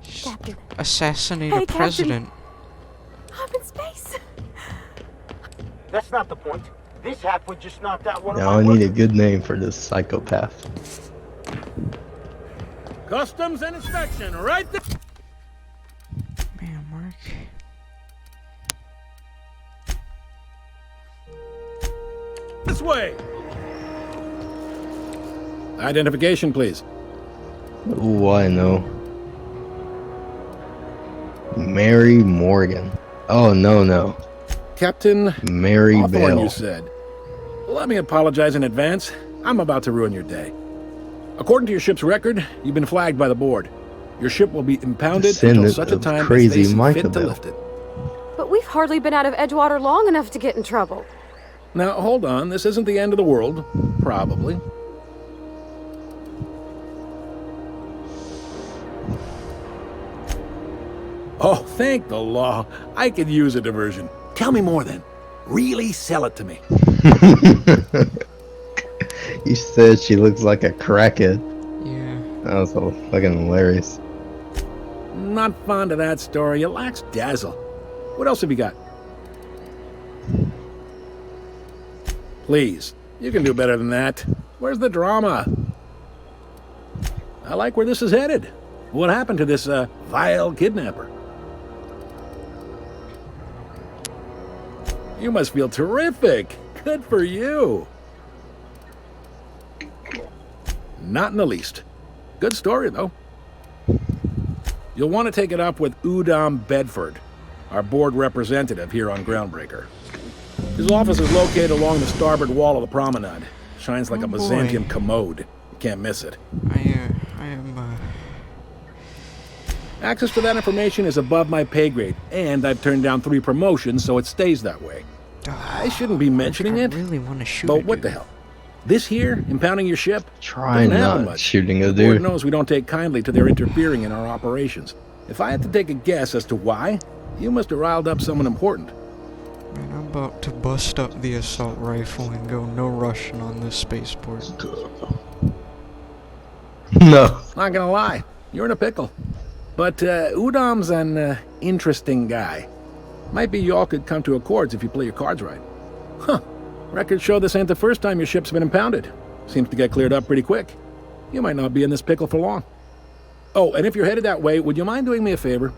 Captain. assassinate Hey, a Captain. president. I'm in space. That's not the point. This hack would just knock out one Now of I my need a good name for this psychopath. Customs and inspection, right there. Man, Mark. This way. Identification, please. Ooh, I know. Mary Morgan. Oh, no. Captain Mary Hawthorne, Bell. you said. Let me apologize in advance. I'm about to ruin your day. According to your ship's record, you've been flagged by the board. Your ship will be impounded until Descendant such a of time as crazy they see Micah fit to Bell. lift it. But we've hardly been out of Edgewater long enough to get in trouble. Now, hold on. This isn't the end of the world. Probably. Oh, thank the law. I could use a diversion. Tell me more then. Really sell it to me. You said she looks like a crackhead. Yeah. That was so fucking hilarious. Not fond of that story. It lacks dazzle. What else have you got? Please, you can do better than that. Where's the drama? I like where this is headed. What happened to this, vile kidnapper? You must feel terrific. Good for you. Not in the least. Good story, though. You'll want to take it up with Udom Bedford, our board representative here on Groundbreaker. His office is located along the starboard wall of the promenade. Shines like a boy. Byzantium commode. You can't miss it. I am, Access to that information is above my pay grade, and I've turned down 3 promotions, so it stays that way. I shouldn't be mentioning I it, really want to shoot but a what dude. the hell? This here, impounding your ship, Try doesn't happen not much. shooting a The board dude. knows we don't take kindly to their interfering in our operations. If I had to take a guess as to why, you must have riled up someone important. Man, I'm about to bust up the assault rifle and go no Russian on this spaceport. No. Not gonna lie, you're in a pickle. But Udom's an interesting guy. Might be y'all could come to accords if you play your cards right. Huh. Records show this ain't the first time your ship's been impounded. Seems to get cleared up pretty quick. You might not be in this pickle for long. Oh, and if you're headed that way, would you mind doing me a favor?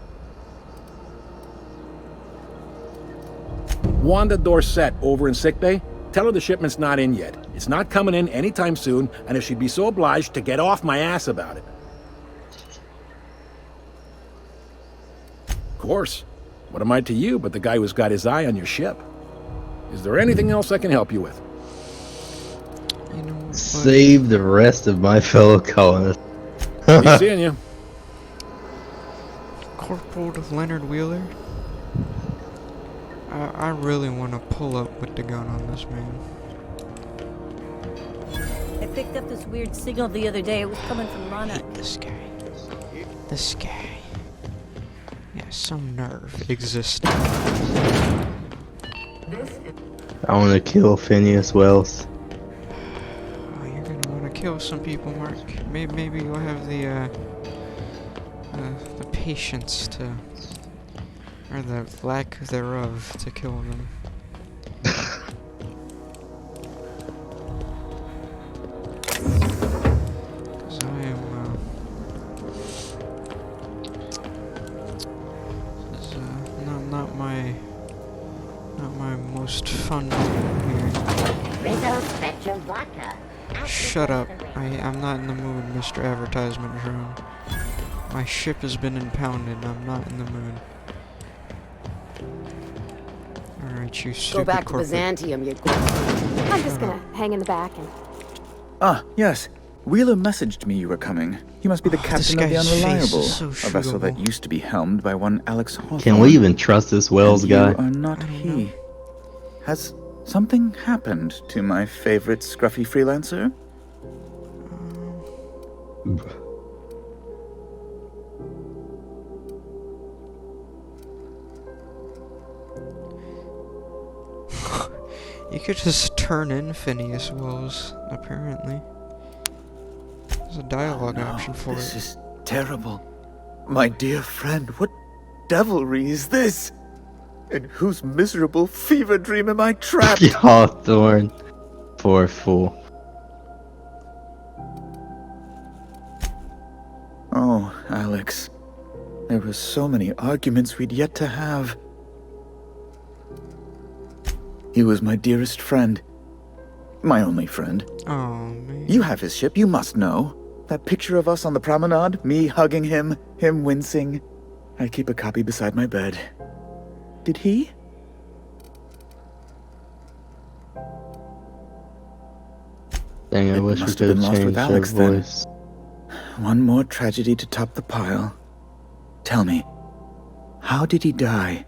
Wanda Dorset over in sickbay, tell her the shipment's not in yet. It's not coming in anytime soon, and if she'd be so obliged to get off my ass about it. Of course. What am I to you but the guy who's got his eye on your ship? Is there anything else I can help you with? You know, Save the rest of my fellow colonists. Be seeing you. Corporal Leonard Wheeler? I really want to pull up with the gun on this man. I picked up this weird signal the other day. It was coming from Rana. Hate this guy. This guy. Yeah, some nerve exists. I want to kill Phineas Wells. Oh, you're gonna want to kill some people, Mark. Maybe you'll have the patience to, or the lack thereof, to kill them. Because I am, this is, not my most fun here. Shut up. I'm not in the mood, Mr. Advertisement Drone. My ship has been impounded. I'm not in the mood. Alright, you stupid Go back to corporate. Byzantium, you I'm just gonna hang in the back and... Ah, yes. Wheeler messaged me you were coming. You must be the captain of the guy's face Unreliable, is so a vessel that shootable. used to be helmed by one Alex Hawthorne. Can we even trust this Wells And guy? You are not he. Has something happened to my favorite scruffy freelancer? You could just turn in Phineas Wells, apparently. There's a dialogue option for This it. is terrible. My dear friend, what devilry is this? In whose miserable fever dream am I trapped? Hawthorne. Poor fool. Oh, Alex. There were so many arguments we'd yet to have. He was my dearest friend. My only friend. Oh, man. You have his ship, you must know. That picture of us on the promenade, me hugging him wincing. I keep a copy beside my bed. Did he? Dang, I It wish we must could have have been lost changed with their Alex, then. voice. One more tragedy to top the pile. Tell me, how did he die?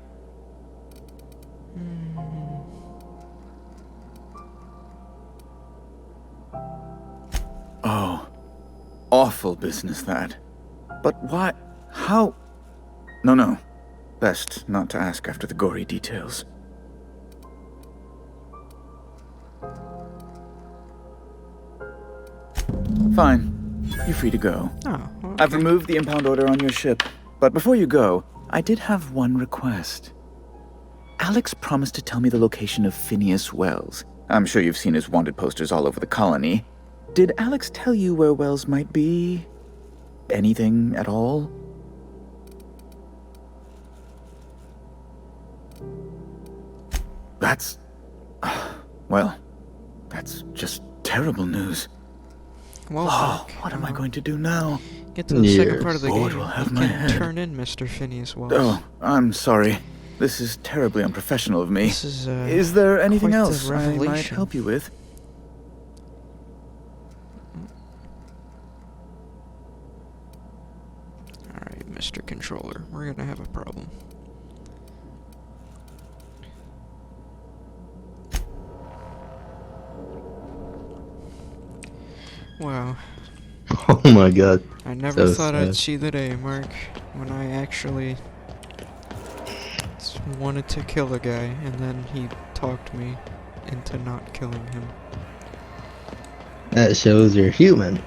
Oh, awful business that. But why? How? No. Best not to ask after the gory details. Fine. You're free to go. Oh, I've removed the impound order on your ship. But before you go, I did have one request. Alex promised to tell me the location of Phineas Wells. I'm sure you've seen his wanted posters all over the colony. Did Alex tell you where Wells might be? Anything at all? That's... well, that's just terrible news. Well, Oh, what am I going to do now? Get to the second Yes. part of the Lord game. will have You my can head. turn in Mr. Phineas Wells. Oh, I'm sorry. This is terribly unprofessional of me. This Is there anything quite the else I might revelation. help you with? Alright, Mr. Controller, we're gonna have a problem. Wow. Oh my god. I never So thought sad. I'd see the day, Mark, when I actually wanted to kill a guy, and then he talked me into not killing him. That shows you're human.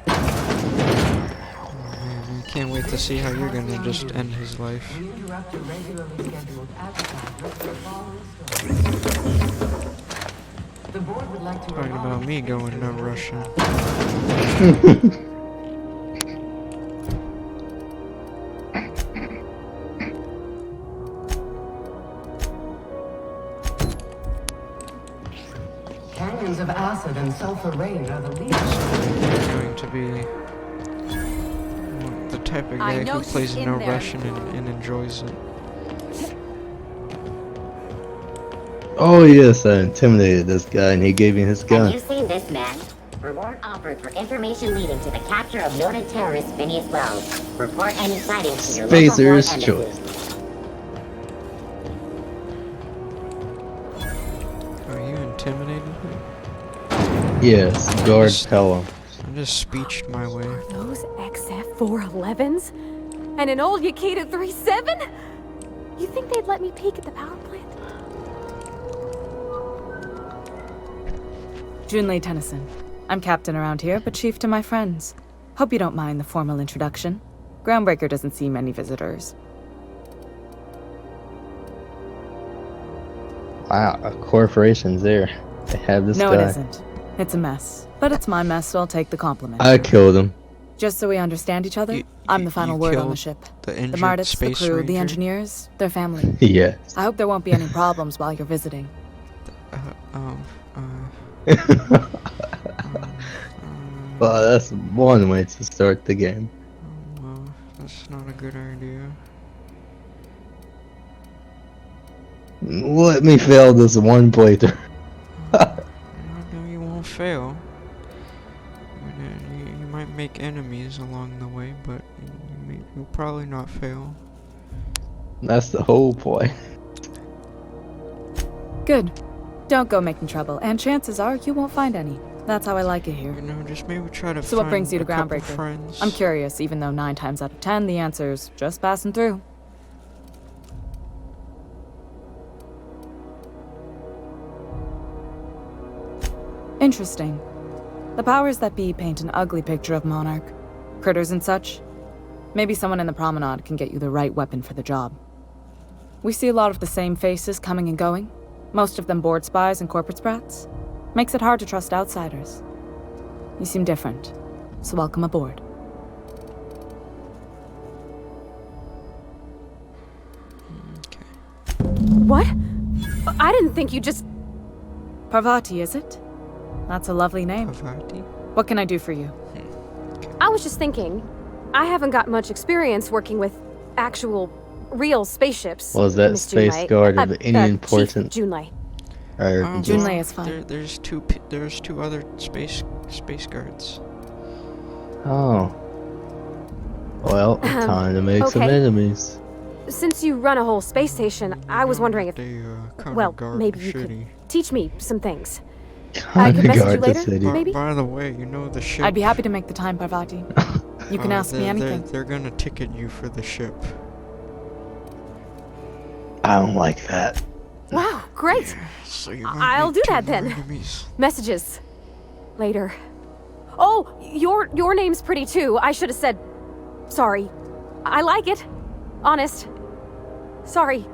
Oh, man, I can't wait to see how you're gonna just end his life. Talking about me going no Russian. Canyons of acid and sulfur rain are the least. You're going to be the type of I guy know who plays she's in no there. Russian and enjoys it. Oh yes, I intimidated this guy and he gave me his Have gun. you seen this man? Reward offered for information leading to the capture of noted terrorist Phineas Wells. Report any sightings to your local Spacer's Horde choice. embassy. Are you intimidating me? Yes, guard tell him. I just speeched my way. Those XF411s? And an old Yakita 37? You think they'd let me peek at the power plant? Junlei Tennyson. I'm captain around here, but chief to my friends. Hope you don't mind the formal introduction. Groundbreaker doesn't see many visitors. Wow, a corporation's there. They have this No, guy. it isn't. It's a mess. But it's my mess, so I'll take the compliment. I killed him. Just so we understand each other, I'm the final word on the ship. The injured Mardits, the space crew, ranger? the engineers, their family. Yes. I hope there won't be any problems while you're visiting. Well, that's one way to start the game. Well, that's not a good idea. Let me fail this one playthrough. I know you won't fail. You might make enemies along the way, but you'll probably not fail. That's the whole point. Good. Don't go making trouble, and chances are you won't find any. That's how I like it here. No, just maybe try to So find what brings you to a couple Groundbreaker? friends. I'm curious, even though 9 times out of 10 the answer's just passing through. Interesting. The powers that be paint an ugly picture of Monarch. Critters and such. Maybe someone in the promenade can get you the right weapon for the job. We see a lot of the same faces coming and going. Most of them board spies and corporate sprats. Makes it hard to trust outsiders. You seem different, so welcome aboard. What? I didn't think you just... Parvati, is it? That's a lovely name. Parvati? What can I do for you? I was just thinking, I haven't got much experience working with actual, real spaceships. Was that Miss space Junlei. guard of any Chief importance? Junlei. Junlei is fine. There's two other space guards. Oh. Well, time to make some okay. enemies. Since you run a whole space station, I was wondering if... well, guard maybe you shitty. could teach me some things. Kinda I can message you guard the later, city. maybe? By the way, you know the ship. I'd be happy to make the time, Parvati. You can ask me anything. They're gonna ticket you for the ship. I don't like that. Wow, great. So you I'll do that then. Enemies. Messages. Later. Oh, your name's pretty too. I should have said... Sorry. I like it. Honest. Sorry.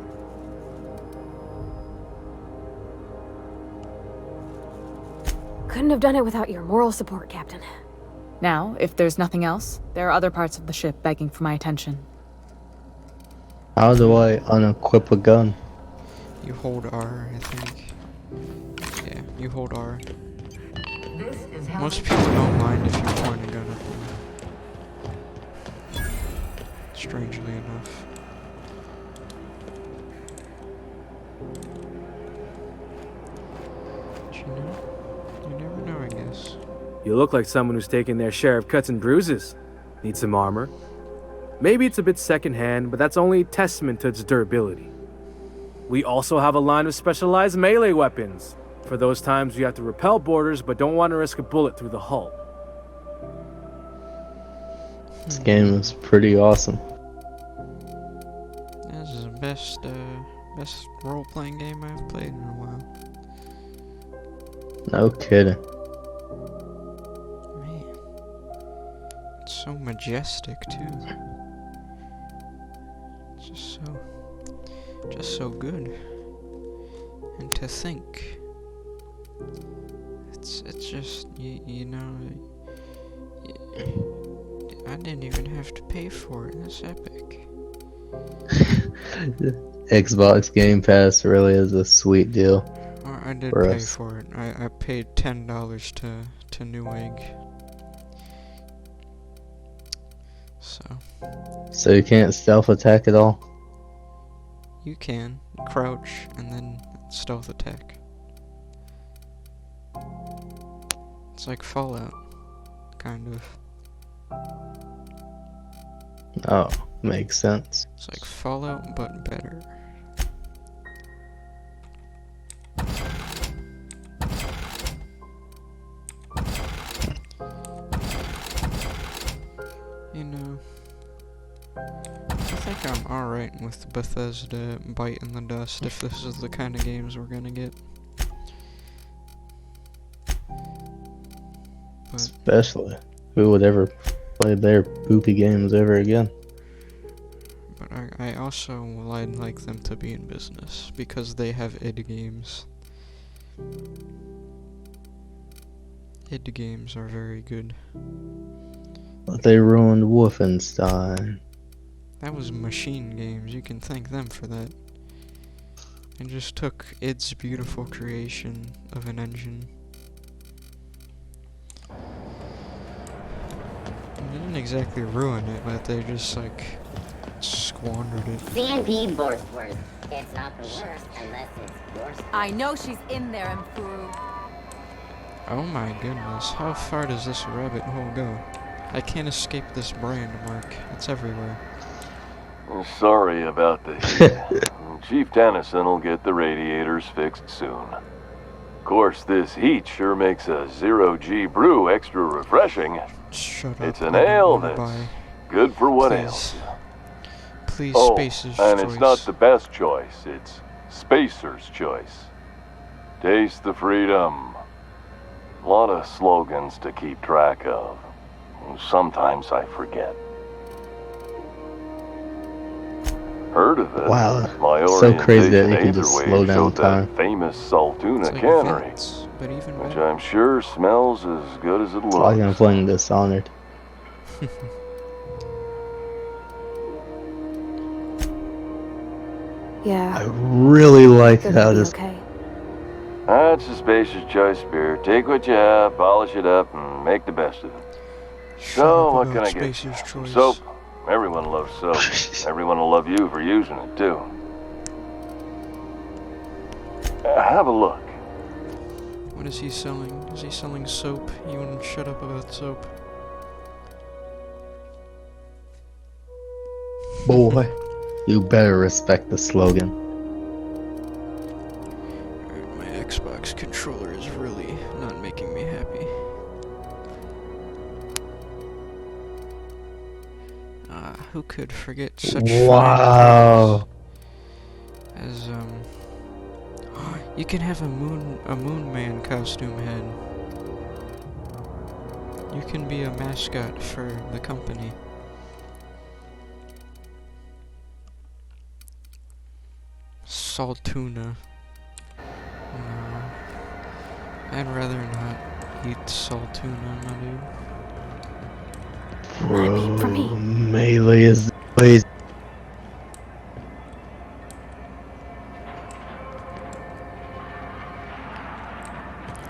Couldn't have done it without your moral support, Captain. Now, if there's nothing else, there are other parts of the ship begging for my attention. How do I unequip a gun? You hold R, I think. Yeah, you hold R. Most people don't mind if you point a gun at them. Strangely enough. But you know, you never know, I guess. You look like someone who's taken their share of cuts and bruises. Need some armor? Maybe it's a bit secondhand, but that's only testament to its durability. We also have a line of specialized melee weapons, for those times you have to repel boarders but don't want to risk a bullet through the hull. This game is pretty awesome. This is the best role-playing game I've played in a while. No kidding. Man, it's so majestic too. It's just so good. And to think, it's just you know, I didn't even have to pay for it. That's epic. Xbox Game Pass really is a sweet deal. I did for pay us. for it. I paid $10 to Newegg. So you can't stealth attack at all? You can crouch and then stealth attack. It's like Fallout, kind of. Oh, makes sense. It's like Fallout, but better. You know, I think I'm alright with Bethesda biting the dust if this is the kind of games we're gonna get. But Especially, who would ever play their poopy games ever again? But I also would like them to be in business, because they have id games. Id games are very good. But they ruined Wolfenstein. That was Machine Games, you can thank them for that. And just took id's beautiful creation of an engine. They didn't exactly ruin it, but they just like squandered it. CNP Borstworth. It's not the worst unless it's worse. I know she's in there, Mfuru. Oh my goodness, how far does this rabbit hole go? I can't escape this brand mark. It's everywhere. Sorry about the heat. Chief Tennyson will get the radiators fixed soon. Of course, this heat sure makes a zero-G brew extra refreshing. Shut up. It's an ale that's good for what ails you. Please, Oh, Spacer's and choice. it's not the best choice. It's Spacer's choice. Taste the freedom. A lot of slogans to keep track of. Sometimes I forget. Heard of it? Wow, My so crazy that orientation you can just either way slow down showed time. that famous Saltuna It's like cannery, Vince, but even which better. I'm sure smells as good as it It's like I'm looks. playing Dishonored. Yeah. I really like Gonna how be this. okay. That's a Spacer's choice beer. Take what you have, polish it up, and make the best of it. So, what can I get? Spacer's Some choice. soap. Everyone loves soap. Everyone will love you for using it, too. Have a look. What is he selling? Is he selling soap? You wouldn't shut up about soap. Boy, you better respect the slogan. My Xbox controller is really not making me happy. Who could forget such Wow. fine as you can have a moon man costume head. You can be a mascot for the company. Saltuna. No. I'd rather not eat Saltuna, my dude. Bro, Melee is crazy.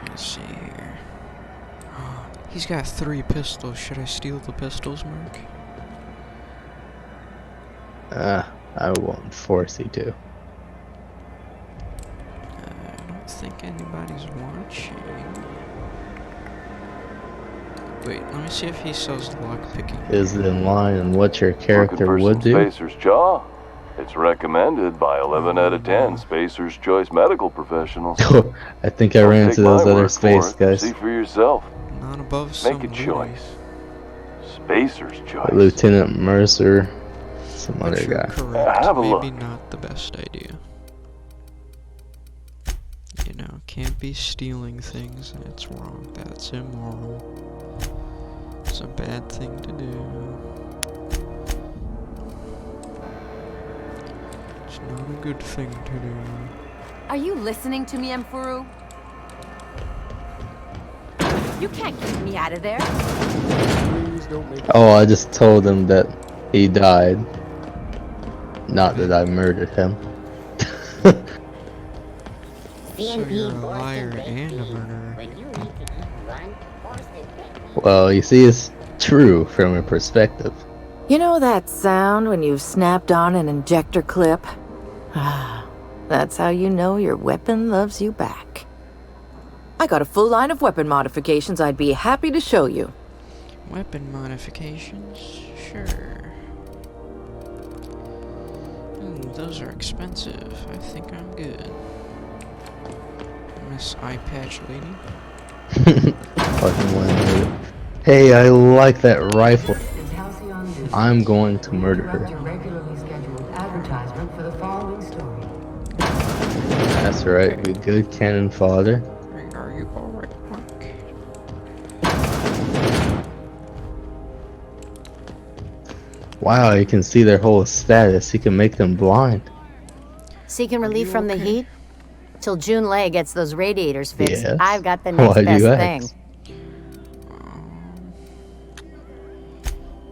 Let's see here. He's got 3 pistols. Should I steal the pistols, Mark? I won't force you to. I don't think anybody's watching. Wait, let me see if he sells lockpicking. Is it in line and what your character Looking for would some do? Spacer's Jaw? It's recommended by 11 out of 10 Spacer's Choice medical professionals. I think I ran Take into those my other word space for it. guys. See for yourself. Not above some Make a booty. choice. Spacer's Choice. Lieutenant Mercer, some But other you're guy. correct. Have a Maybe look. not the best idea. You know, can't be stealing things. That's wrong. That's immoral. It's a bad thing to do. It's not a good thing to do. Are you listening to me, Mfuru? You can't keep me out of there. Please don't make Oh, I just told him that he died. Not that I murdered him. So you're a liar and a murderer. When you need to eat one, Borsted Bacon. Well, you see, it's true from a perspective. You know that sound when you've snapped on an injector clip? That's how you know your weapon loves you back. I got a full line of weapon modifications I'd be happy to show you. Weapon modifications? Sure. Ooh, those are expensive. I think I'm good. Miss Eye Patch Lady. Fucking landlady. Hey, I like that rifle. I'm going to murder her. That's right, be good cannon fodder. Are you alright, Mark? Wow, you can see their whole status. You can make them blind. Seeking relief from the heat? Till June Lay gets those radiators fixed, Yes. I've got the next Why do best you thing. ask?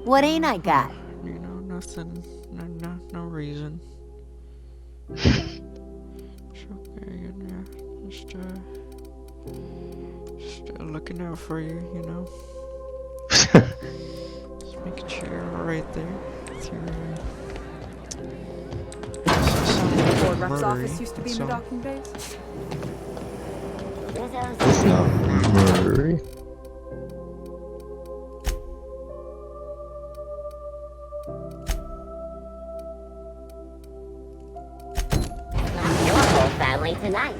What ain't I got? You know, nothing. No reason. It's okay, you know. Just looking out for you, you know. Just making sure you're alright there. The board rep's office used to be in the docking bays. It's not murdery. Your whole family tonight.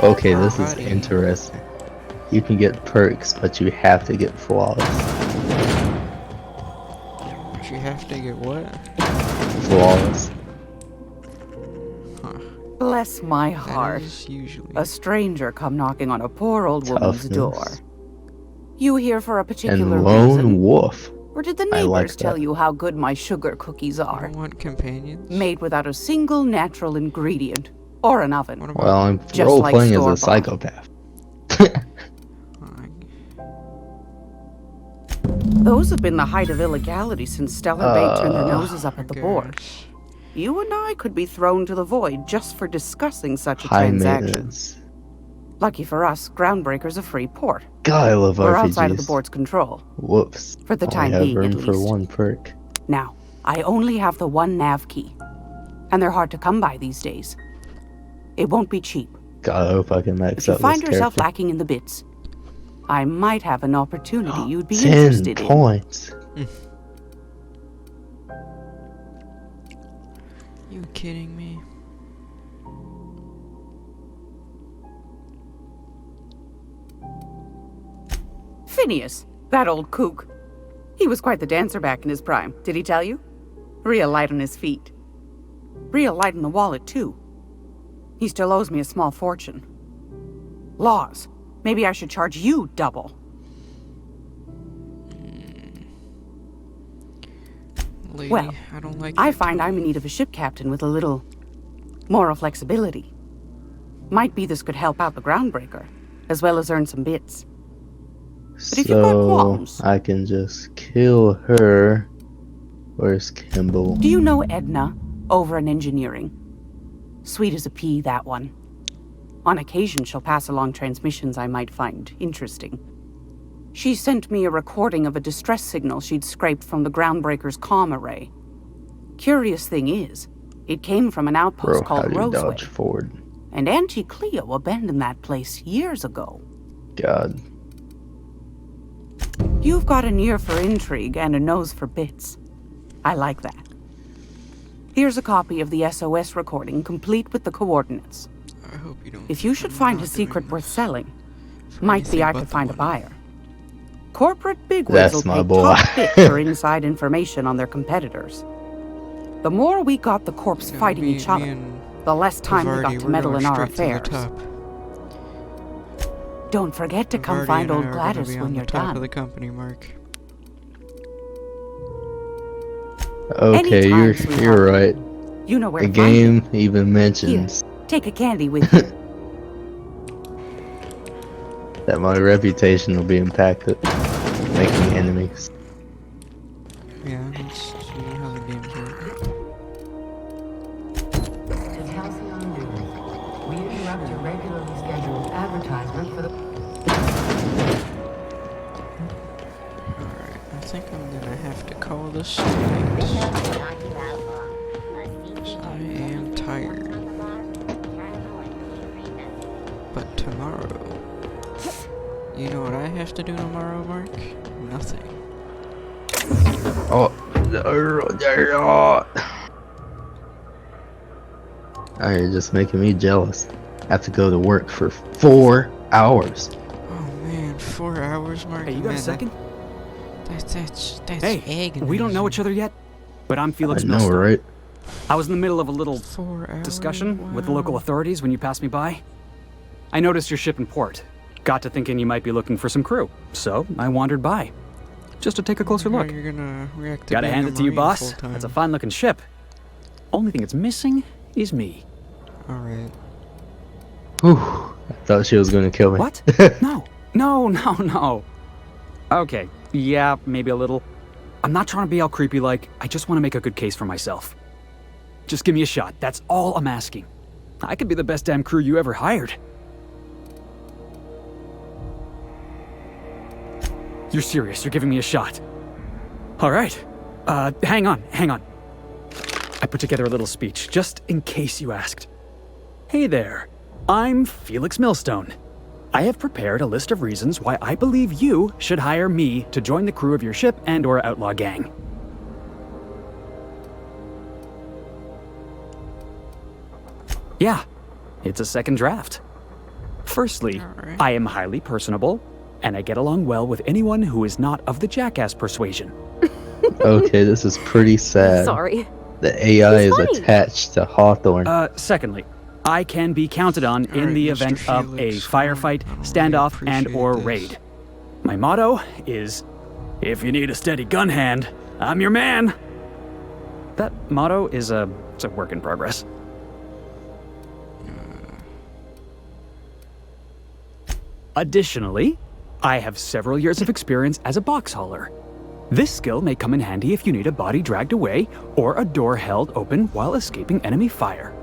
Okay, this is interesting. You can get perks, but you have to get flawless. But you have to get what? Flawless. Bless my heart. A stranger come knocking on a poor old woman's Toughness. door. You here for a particular And lone reason? wolf. Or did the I neighbors like tell that. you how good my sugar cookies are? I want companions. Made without a single natural ingredient. Or an oven. Well, I'm Just role like playing as a store-bought. psychopath. Those have been the height of illegality since Stellar Bay turned their noses up at the board. You and I could be thrown to the void just for discussing such a High transaction. maintenance. Lucky for us, Groundbreaker's a free port. God, I love We're RPGs. outside of the board's control. Whoops. For the Only time have being, room at for least. one perk. Now, I only have the one nav key. And they're hard to come by these days. It won't be cheap. God, I hope I can max If you out find this yourself character. lacking in the bits, I might have an opportunity you'd be 10 interested in. points. You kidding me? Phineas, that old kook. He was quite the dancer back in his prime, did he tell you? Real light on his feet. Real light in the wallet, too. He still owes me a small fortune. Laws. Maybe I should charge you double. Lady, Well, I don't like I find I'm in need of a ship captain with a little moral flexibility. Might be this could help out the Groundbreaker, as well as earn some bits. But if you've got So qualms, I can just kill her. Where's Kimball? do you know Edna over in engineering? Sweet as a pea, that one. On occasion, she'll pass along transmissions I might find interesting. She sent me a recording of a distress signal she'd scraped from the Groundbreaker's comm array. Curious thing is, it came from an outpost Bro, how called do you Roseway. dodge forward? And Auntie Cleo abandoned that place years ago. God. You've got an ear for intrigue and a nose for bits. I like that. Here's a copy of the SOS recording, complete with the coordinates. I hope you don't. If you should find a secret worth selling, might be anything I but could the find a money. buyer. Corporate bigwigs That's will my pay boy. top bit for inside information on their competitors. The more we got the corps fighting each other, the less time we got Vardy, to we're meddle going in our straight to the affairs. top. Don't forget to come Vardy find and I old are gonna Gladys be on when the you're top done. of the company, Mark. Okay, Anytime, you're sweetheart. right. You know where The to find me. game even mentions Take a candy with you. that my reputation will be impacted, making enemies. Yeah, let's see how the games work. It's Halcyon News. We interrupt your regularly scheduled advertisement for the... Alright, I think I'm gonna have to call this tonight. I am tired. have to do tomorrow, Mark? Nothing. Oh, you're just making me jealous. I have to go to work for 4 hours. Oh man, 4 hours, Mark. Hey, you got man, a second? That's Hey, agonizing. we don't know each other yet, but I'm Felix I know, Millstone. right? I was in the middle of a little 4 hours? discussion with the local authorities when you passed me by. I noticed your ship in port. Got to thinking you might be looking for some crew, so I wandered by. Just to take a closer look. You're gonna react to Gotta being hand a it to you, Marine boss. full-time. That's a fine-looking ship. Only thing it's missing is me. Alright. Whew. I thought she was gonna kill me. What? No. No. Okay, yeah, maybe a little. I'm not trying to be all creepy like. I just want to make a good case for myself. Just give me a shot. That's all I'm asking. I could be the best damn crew you ever hired. You're serious. You're giving me a shot. All right. Hang on. I put together a little speech, just in case you asked. Hey there. I'm Felix Millstone. I have prepared a list of reasons why I believe you should hire me to join the crew of your ship and/or outlaw gang. Yeah, it's a second draft. Firstly, I am highly personable, and I get along well with anyone who is not of the jackass persuasion. Okay, this is pretty sad. Sorry. The AI is funny. attached to Hawthorne. Secondly, I can be counted on in the event of a firefight, standoff, and/or raid. My motto is, if you need a steady gun hand, I'm your man. That motto is it's a work in progress. Additionally, I have several years of experience as a box hauler. This skill may come in handy if you need a body dragged away or a door held open while escaping enemy fire.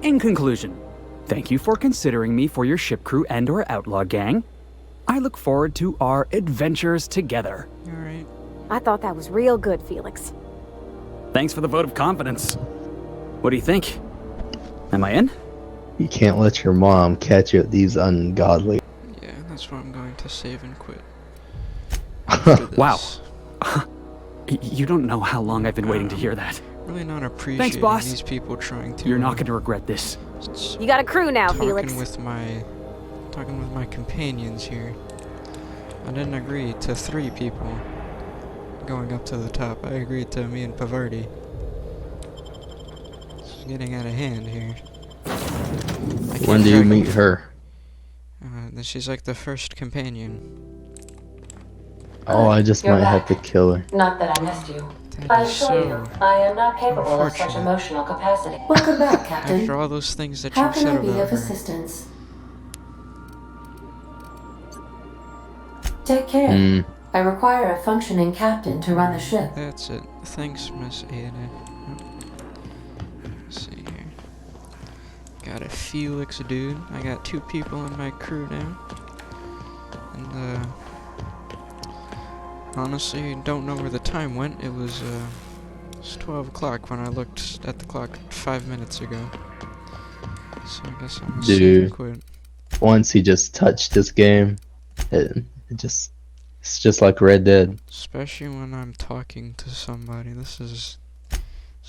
In conclusion, thank you for considering me for your ship crew and/or outlaw gang. I look forward to our adventures together. Alright. I thought that was real good, Felix. Thanks for the vote of confidence. What do you think? Am I in? You can't let your mom catch you at these ungodly. Yeah, that's why I'm going to save and quit. Wow. You don't know how long I've been waiting to hear that. Really not appreciating Thanks, boss. these people trying to. You're not going to regret this. You got a crew now, talking Felix. Talking with my companions here. I didn't agree to 3 people going up to the top. I agreed to me and Pavardi. It's getting out of hand here. When do you meet her? She's like the first companion. Oh, I just You're might back. have to kill her. Not that I missed you. That I is assure you, so I am not capable of such unfortunate. emotional capacity. Welcome back, Captain. After all those things that How you've can said I be about of her. assistance? Take care. I require a functioning captain to run the ship. That's it. Thanks, Miss Ada. Let's see here. Got a Felix dude. I got 2 people in my crew now. And honestly, don't know where the time went. It was 12 o'clock when I looked at the clock 5 minutes ago. So I guess I'm Dude, quit. once he just touched this game, it's just like Red Dead. Especially when I'm talking to somebody. This is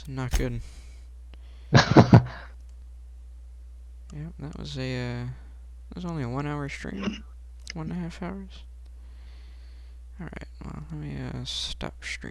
not good. Yep, that was only a 1 hour stream. 1.5 hours. Alright, well, let me stop stream.